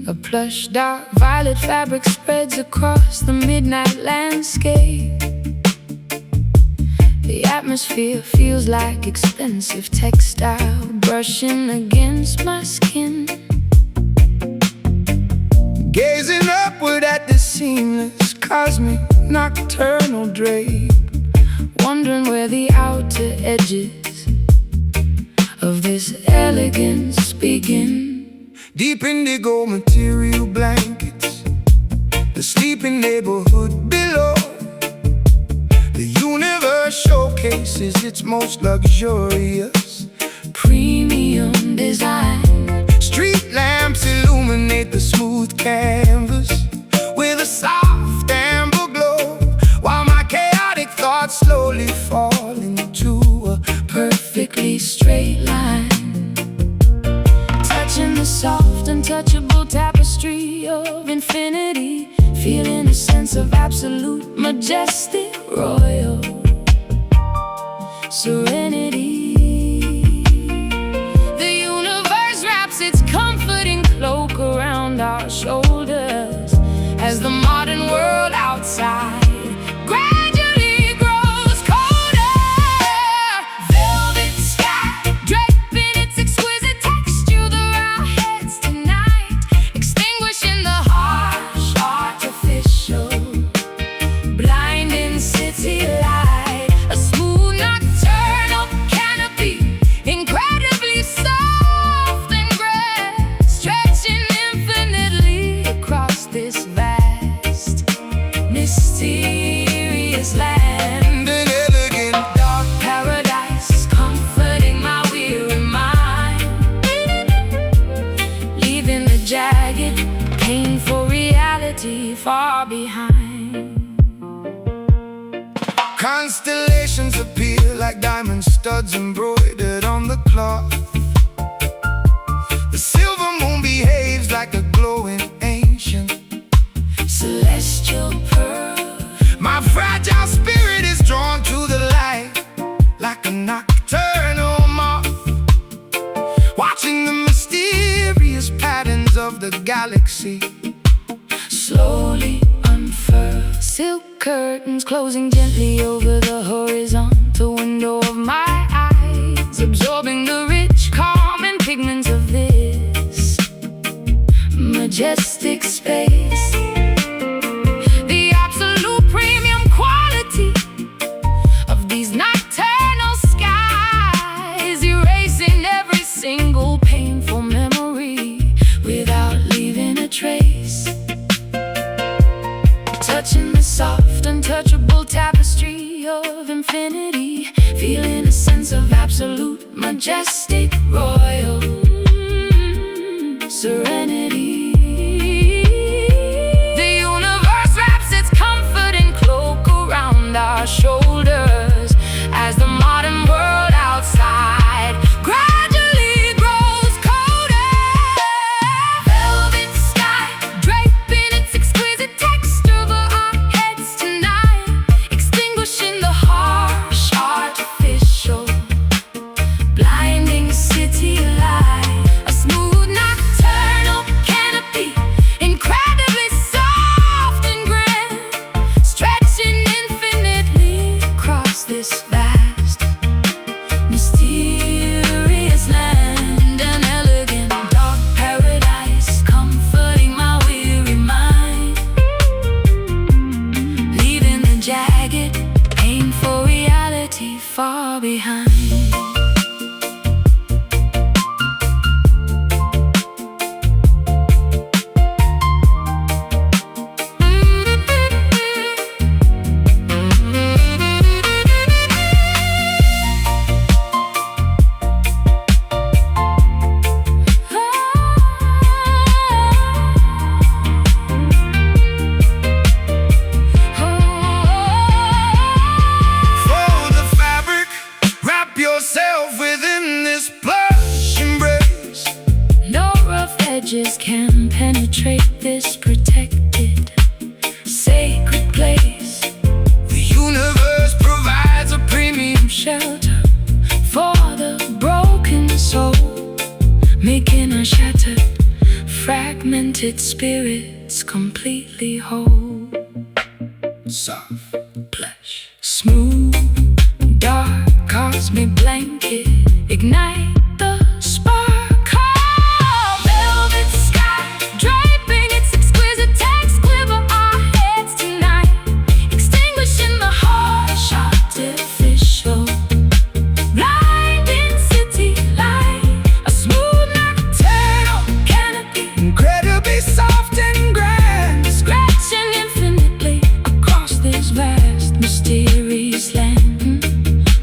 A plush dark violet fabric spreads across the midnight landscape. The atmosphere feels like expensive textile brushing against my skin. gazing upward at the seamless cosmic nocturnal drape, Wondering where the outer edges of this elegance begin. deep indigo material blankets, the sleeping neighborhood below. The universe showcases its most luxurious Premium design, street lamps illuminate the smooth canvas with a soft amber glow, while my chaotic thoughts slowly fall into a perfectly straight line, touching the soft untouchable tapestry of infinity, feeling a sense of absolute majestic royal serenity. The universe wraps its comforting cloak around our shoulders as the modern world outside gradually grows colder. Velvet sky draping its exquisite texture through our heads tonight, extinguishing the harsh artificial blinding city light. A smooth nocturnal reality far behind. Constellations appear like diamond studs embroidered on the cloth. The silver moon behaves like a glowing ancient celestial pearl. My fragile spirit is drawn to the light like a nocturnal moth, watching the mysterious patterns of the galaxy slowly unfurl. Silk curtains closing gently over the horizontal window of my eyes, absorbing the rich, calm, and pigments of this majestic space. The absolute premium quality of these nocturnal skies, erasing every single painful memory without leaving a trace. Touching the soft, untouchable tapestry of infinity, feeling a sense of absolute, majestic, royal serenity. The universe wraps its comforting cloak around our shoulders as the modern world outside gradually grows colder. Velvet sky draping its exquisite texture over our heads tonight, extinguishing the harsh, artificial, blinding city light. A smooth nocturnal canopy, incredibly soft and grand, stretching infinitely across this vast, mysterious land. An elegant, dark paradise, comforting my weary mind, leaving the jagged, painful reality far behind. Fold the fabric, wrap yourself within this plush embrace. No rough edges can penetrate this protected, sacred place. The universe provides a premium Shelter for the broken soul, making our shattered, fragmented spirits completely whole. soft. Plush, smooth, dark, cosmic blanket, ignite the spark. Velvet sky draping its exquisite text over our heads tonight, extinguishing the harsh, artificial, blinding city light. A smooth nocturnal canopy, Incredibly soft and grand, scratching infinitely across this vast, mysterious land.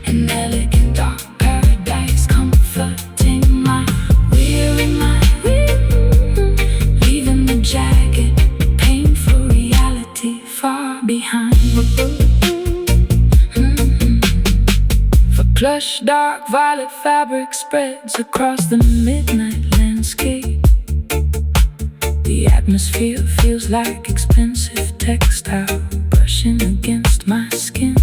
An elegant, dark paradise, comforting my weary mind, leaving the jagged, painful reality far behind. For plush, dark, violet fabric spreads across the midnight landscape. The atmosphere feels like expensive textile brushing against my skin.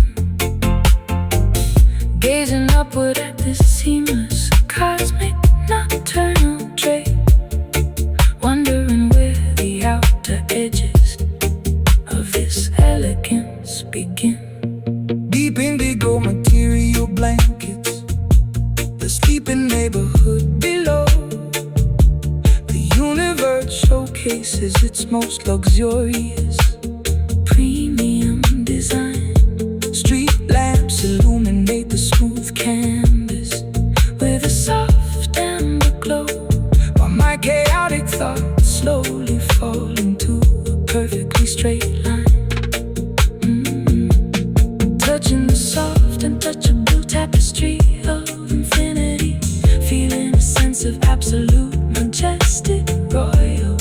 Gazing upward at this seamless, cosmic, nocturnal drape, wondering where the outer edges of this elegance begin. deep indigo material blankets, the sleeping neighborhood below. The universe showcases its most luxurious, premium design. Street lamps illuminate the smooth canvas with a soft amber glow, while my chaotic thoughts slowly fall into a perfectly straight line. Touching the soft and touchable tapestry of infinity, feeling a sense of absolute, majestic, royal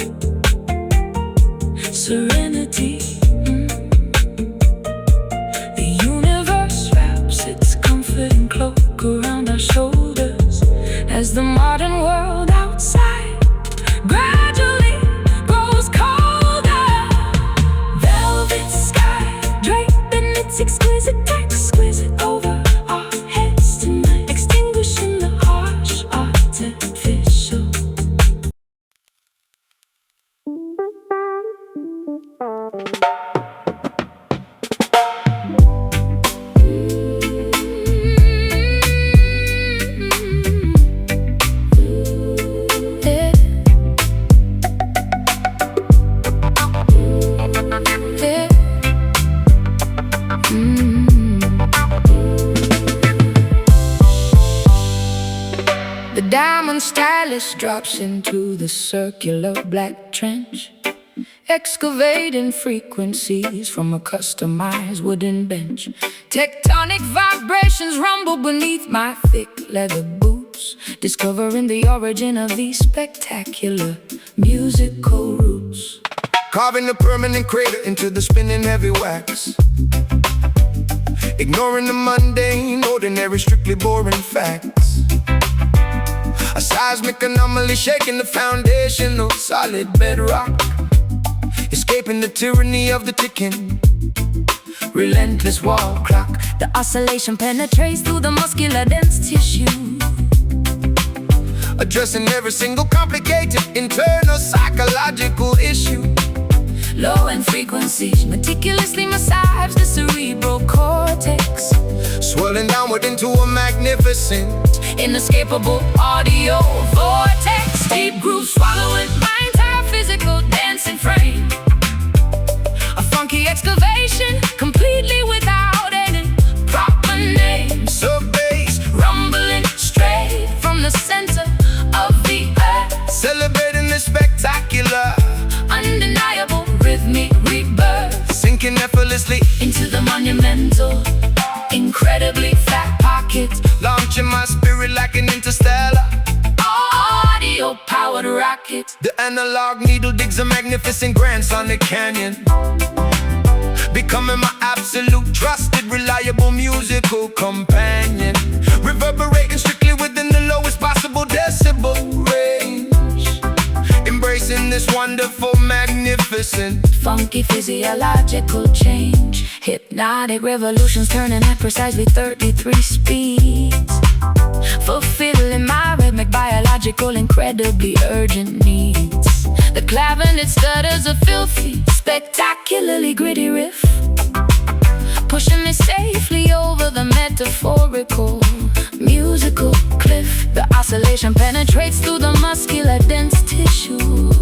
serenity. The universe wraps its comforting cloak around our shoulders as the modern world outside gradually grows colder. Velvet sky draped in its exquisite over our heads tonight, extinguishing the harsh artificial. The diamond stylus drops into the circular black trench, excavating frequencies from a customized wooden bench. Tectonic vibrations rumble beneath my thick leather boots, discovering the origin of these spectacular musical roots. Carving a permanent crater into the spinning heavy wax, ignoring the mundane, ordinary, strictly boring facts. A seismic anomaly shaking the foundation of solid bedrock, escaping the tyranny of the ticking, relentless wall clock. The oscillation penetrates through the muscular dense tissue, addressing every single complicated internal psychological issue. Low-end frequencies meticulously massage the cerebral cortex, swirling downward into a magnificent, inescapable audio vortex. Deep grooves swallowing my entire physical dancing frame. A funky excavation, completely without any proper name. sub-bass, Rumbling straight from the center of the earth, celebrating the spectacular, undeniable rhythmic rebirth, sinking effortlessly into the monumental, incredibly fat pocket. launching my spirit like an interstellar, Audio-powered rocket. the analog needle digs a magnificent grand sonic canyon, becoming my absolute trusted, reliable musical companion, reverberating strictly within the lowest possible decibel range, embracing this wonderful, magnificent, Funky physiological change, hypnotic revolutions turning at precisely 33 speeds, fulfilling my rhythmic, biological, incredibly urgent needs. The clavinet stutters a filthy, spectacularly gritty riff, pushing me safely over the metaphorical musical cliff. The oscillation penetrates through the muscular dense tissue,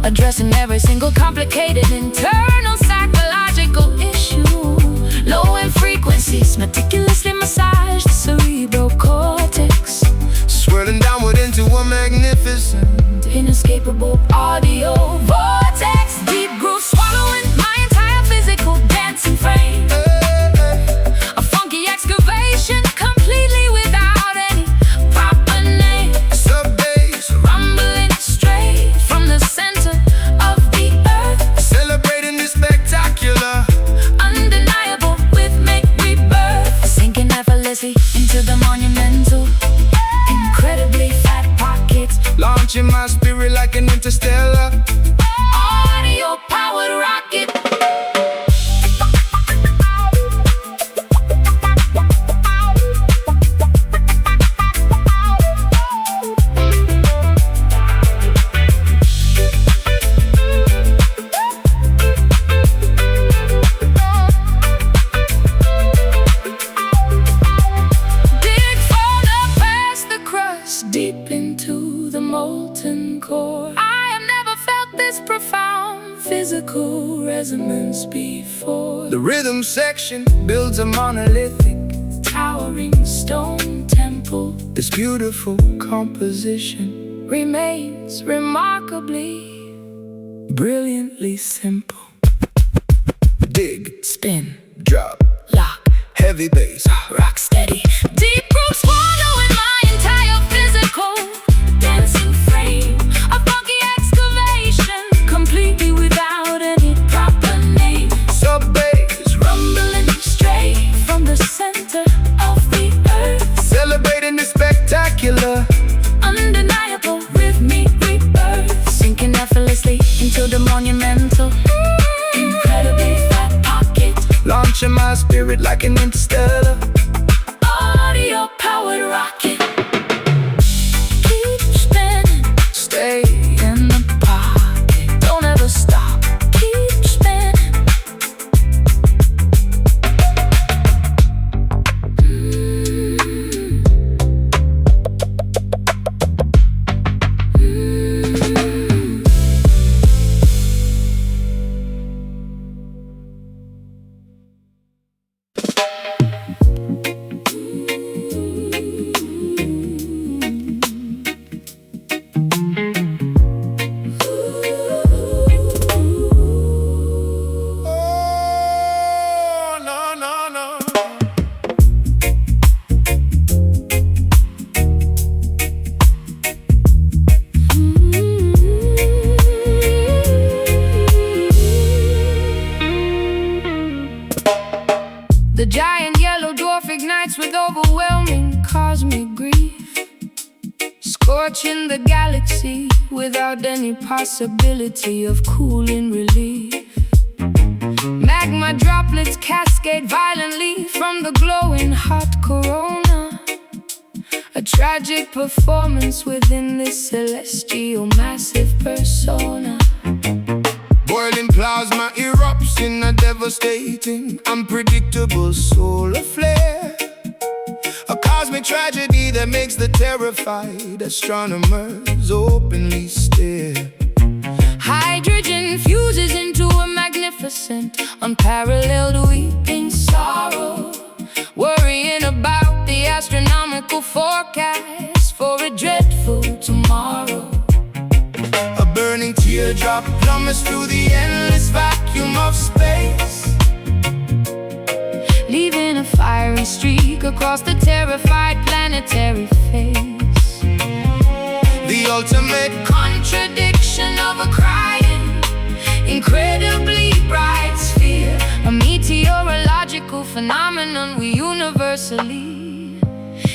addressing every single complicated internal psychological issue. Low-end frequencies meticulously massage the cerebral cortex, swirling downward into a magnificent, inescapable audio vortex. Deep groove swallowing my entire physical dancing frame. A funky excavation, completely without any proper name. sub-bass, Rumbling straight from the center of the earth, celebrating the spectacular, undeniable rhythmic rebirth, sinking effortlessly into the monumental, incredibly fat pockets. launching my spirit like an interstellar, Audio-powered rocket. Dig further past the crust, deep into the molten core. I have never felt this profound physical resonance before. the rhythm section builds a monolithic, Towering stone temple this beautiful composition, remains remarkably, brilliantly simple. Dig, spin, drop, lock, heavy bass, rock steady. Deep groove swallowing my entire physical dancing frame. A funky excavation, completely without launching my spirit like an interstellar. Audio powered rocket. Keep spinning. Stay In the pocket. Don't ever stop. Keep spinning. Oh, no, no, no. The giant yellow dwarf ignites with overwhelming cosmic grief, scorching the galaxy without any possibility of cooling relief. Magma droplets cascade violently from the glowing hot corona, a tragic performance within this celestial massive persona. Boiling plasma erupts in a devastating, unpredictable solar flare. A cosmic tragedy that makes the terrified astronomers openly stare. Hydrogen fuses into a magnificent, unparalleled weeping sorrow, worrying about the astronomical forecast for a dreadful tomorrow. A burning teardrop plummets through the endless vacuum of space, leaving a fiery streak across the terrified planetary face. the ultimate Contradiction of a crying, incredibly bright sphere, a meteorological phenomenon we universally,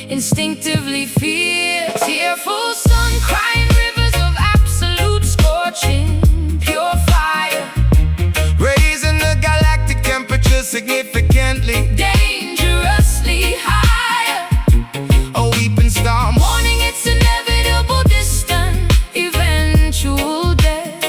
instinctively fear. Tearful sun, crying rivers of absolute scorching, pure fire, raising the galactic temperature significantly. dangerously higher, A weeping storm warning its inevitable, distant, eventual death.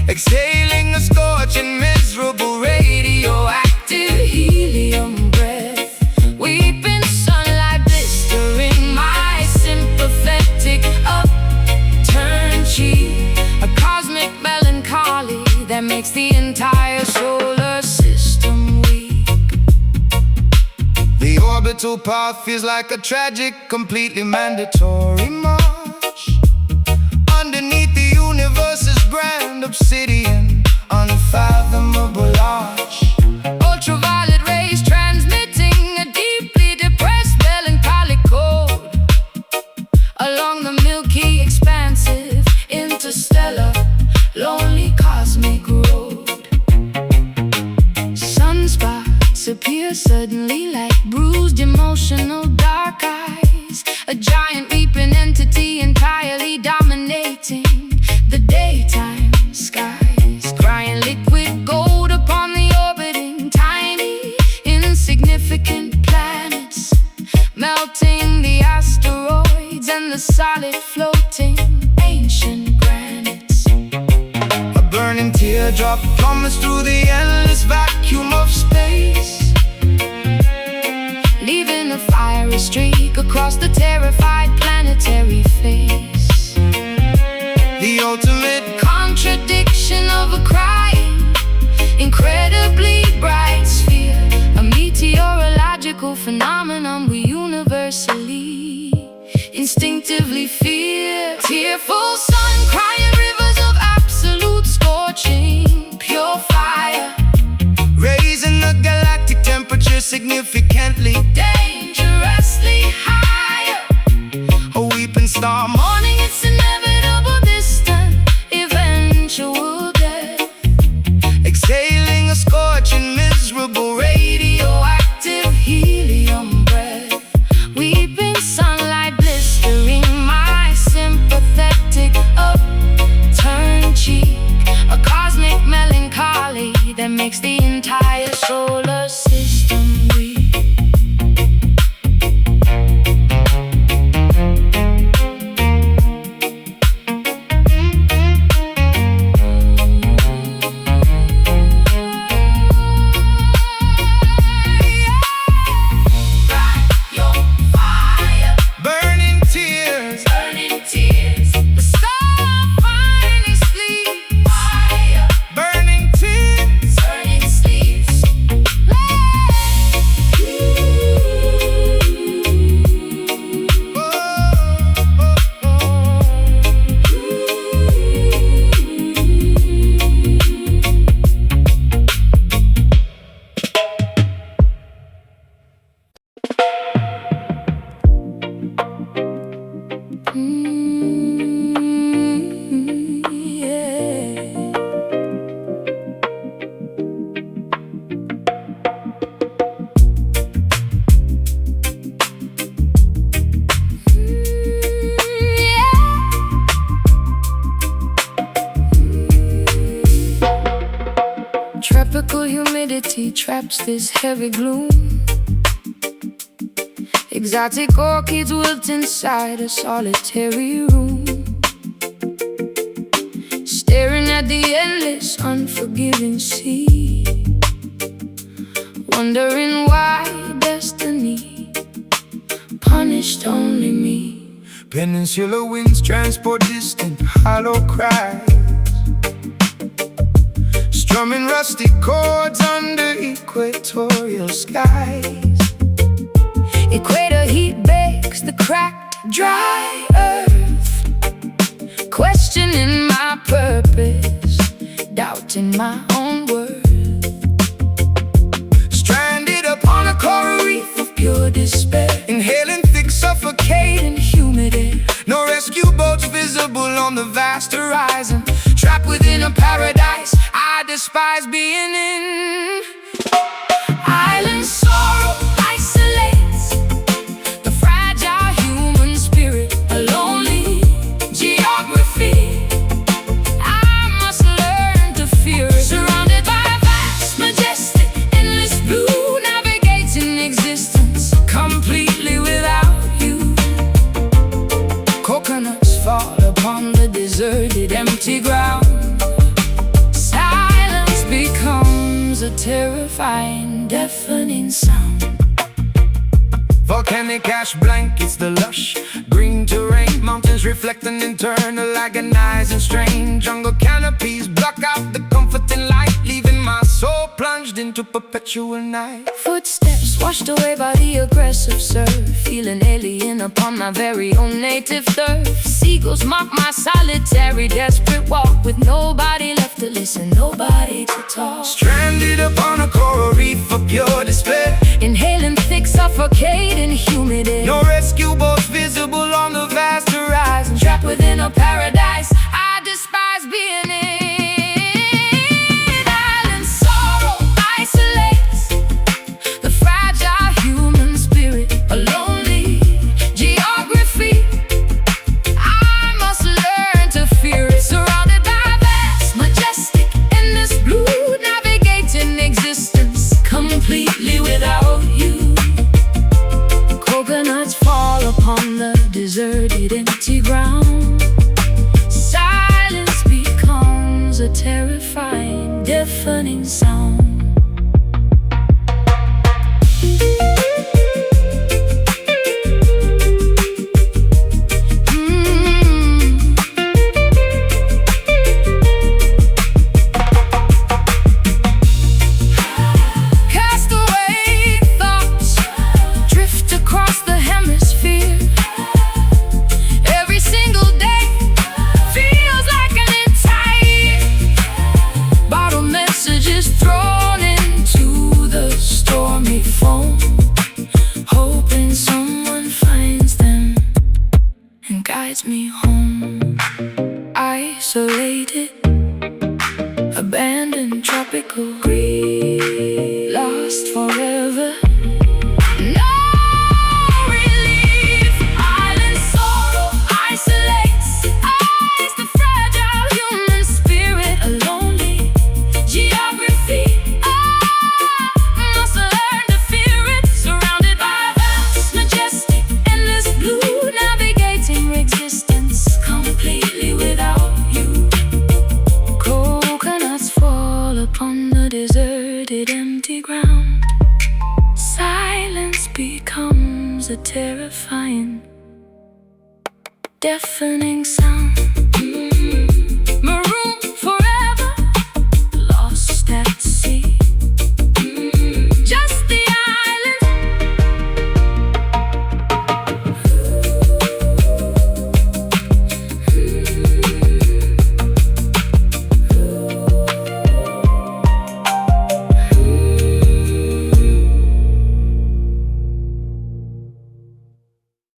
exhaling a scorching, miserable Radioactive helium breath, weeping sunlight blistering my sympathetic upturned cheek, a cosmic melancholy that makes the entire solar system weak. The orbital path feels like a tragic, completely mandatory march underneath the universe's grand obsidian, unfathomable arch. Ultraviolet rays transmitting a deeply depressed melancholic code along the milky, expansive, interstellar, lonely cosmic road. Sunspots appear suddenly like bruised, emotional dark eyes, a giant weeping entity entirely dominating the daytime skies, crying liquid gold upon the orbiting tiny, insignificant planets, melting the asteroids and the solid floating ancient granites. A burning teardrop plummets through the endless vacuum of space, Leaving a fiery streak across the terrified planetary face. the ultimate Contradiction of a crying, incredibly bright sphere, a meteorological phenomenon we universally, instinctively fear. Tearful sun, crying rivers of absolute scorching, pure fire, raising the galactic temperature significantly. dangerously higher, A weeping storm warning its inevitable, distant, eventual death. exhaling a scorching, miserable Radioactive helium breath, weeping sunlight blistering my sympathetic upturned cheek, a cosmic melancholy that makes the entire solar system Tropical humidity traps this heavy gloom. Exotic orchids wilt inside a solitary room, staring at the endless, unforgiving sea, wondering why destiny punished only me. Peninsula winds transport distant hollow cries, strumming rusty chords under equatorial skies. Equator heat bakes the cracked, dry earth, questioning my purpose, doubting my own worth. Stranded upon a coral reef of pure despair, Inhaling thick, suffocating humidity. no rescue boats visible on the vast horizon. Trapped within a paradise I despise being in. Island sorrow isolates the fragile human spirit, a lonely geography I must learn to fear it. Surrounded by a vast, majestic, endless blue, navigating existence completely without you. Coconuts fall upon the deserted, empty ground. Silence becomes a terrifying, deafening sound. Volcanic ash blankets the lush green terrain, mountains reflecting internal agonizing strain. Jungle canopies block out the comforting light, leaving my soul plunged into perpetual night. Footsteps washed away by the aggressive surf, feeling alien upon my very own native turf. Seagulls mock my solitary, desperate walk, with nobody left to listen, nobody to talk. Stranded upon a coral reef of pure despair, Inhaling thick, suffocating humidity. no rescue boats visible on the vast horizon. Trapped within a paradise I despise being in. Island sorrow isolates the fragile human spirit, a lonely geography I must learn to fear it. Surrounded by vast, majestic, endless blue, navigating existence completely without you. Coconuts fall upon the deserted, empty ground. Silence becomes a terrifying, deafening sound. Castaway thoughts drift across the hemisphere. Every single day feels like an entire bottle messages thrown into the stormy foam, hoping someone finds them and guides me home. Isolated, abandoned, tropical, grief, lost forever. No relief. Island sorrow isolates the fragile human spirit, a lonely geography I must learn to fear it. Surrounded by vast, majestic, endless blue, navigating existence completely without you. Coconuts fall upon the deserted, empty ground. Silence becomes a terrifying, deafening sound.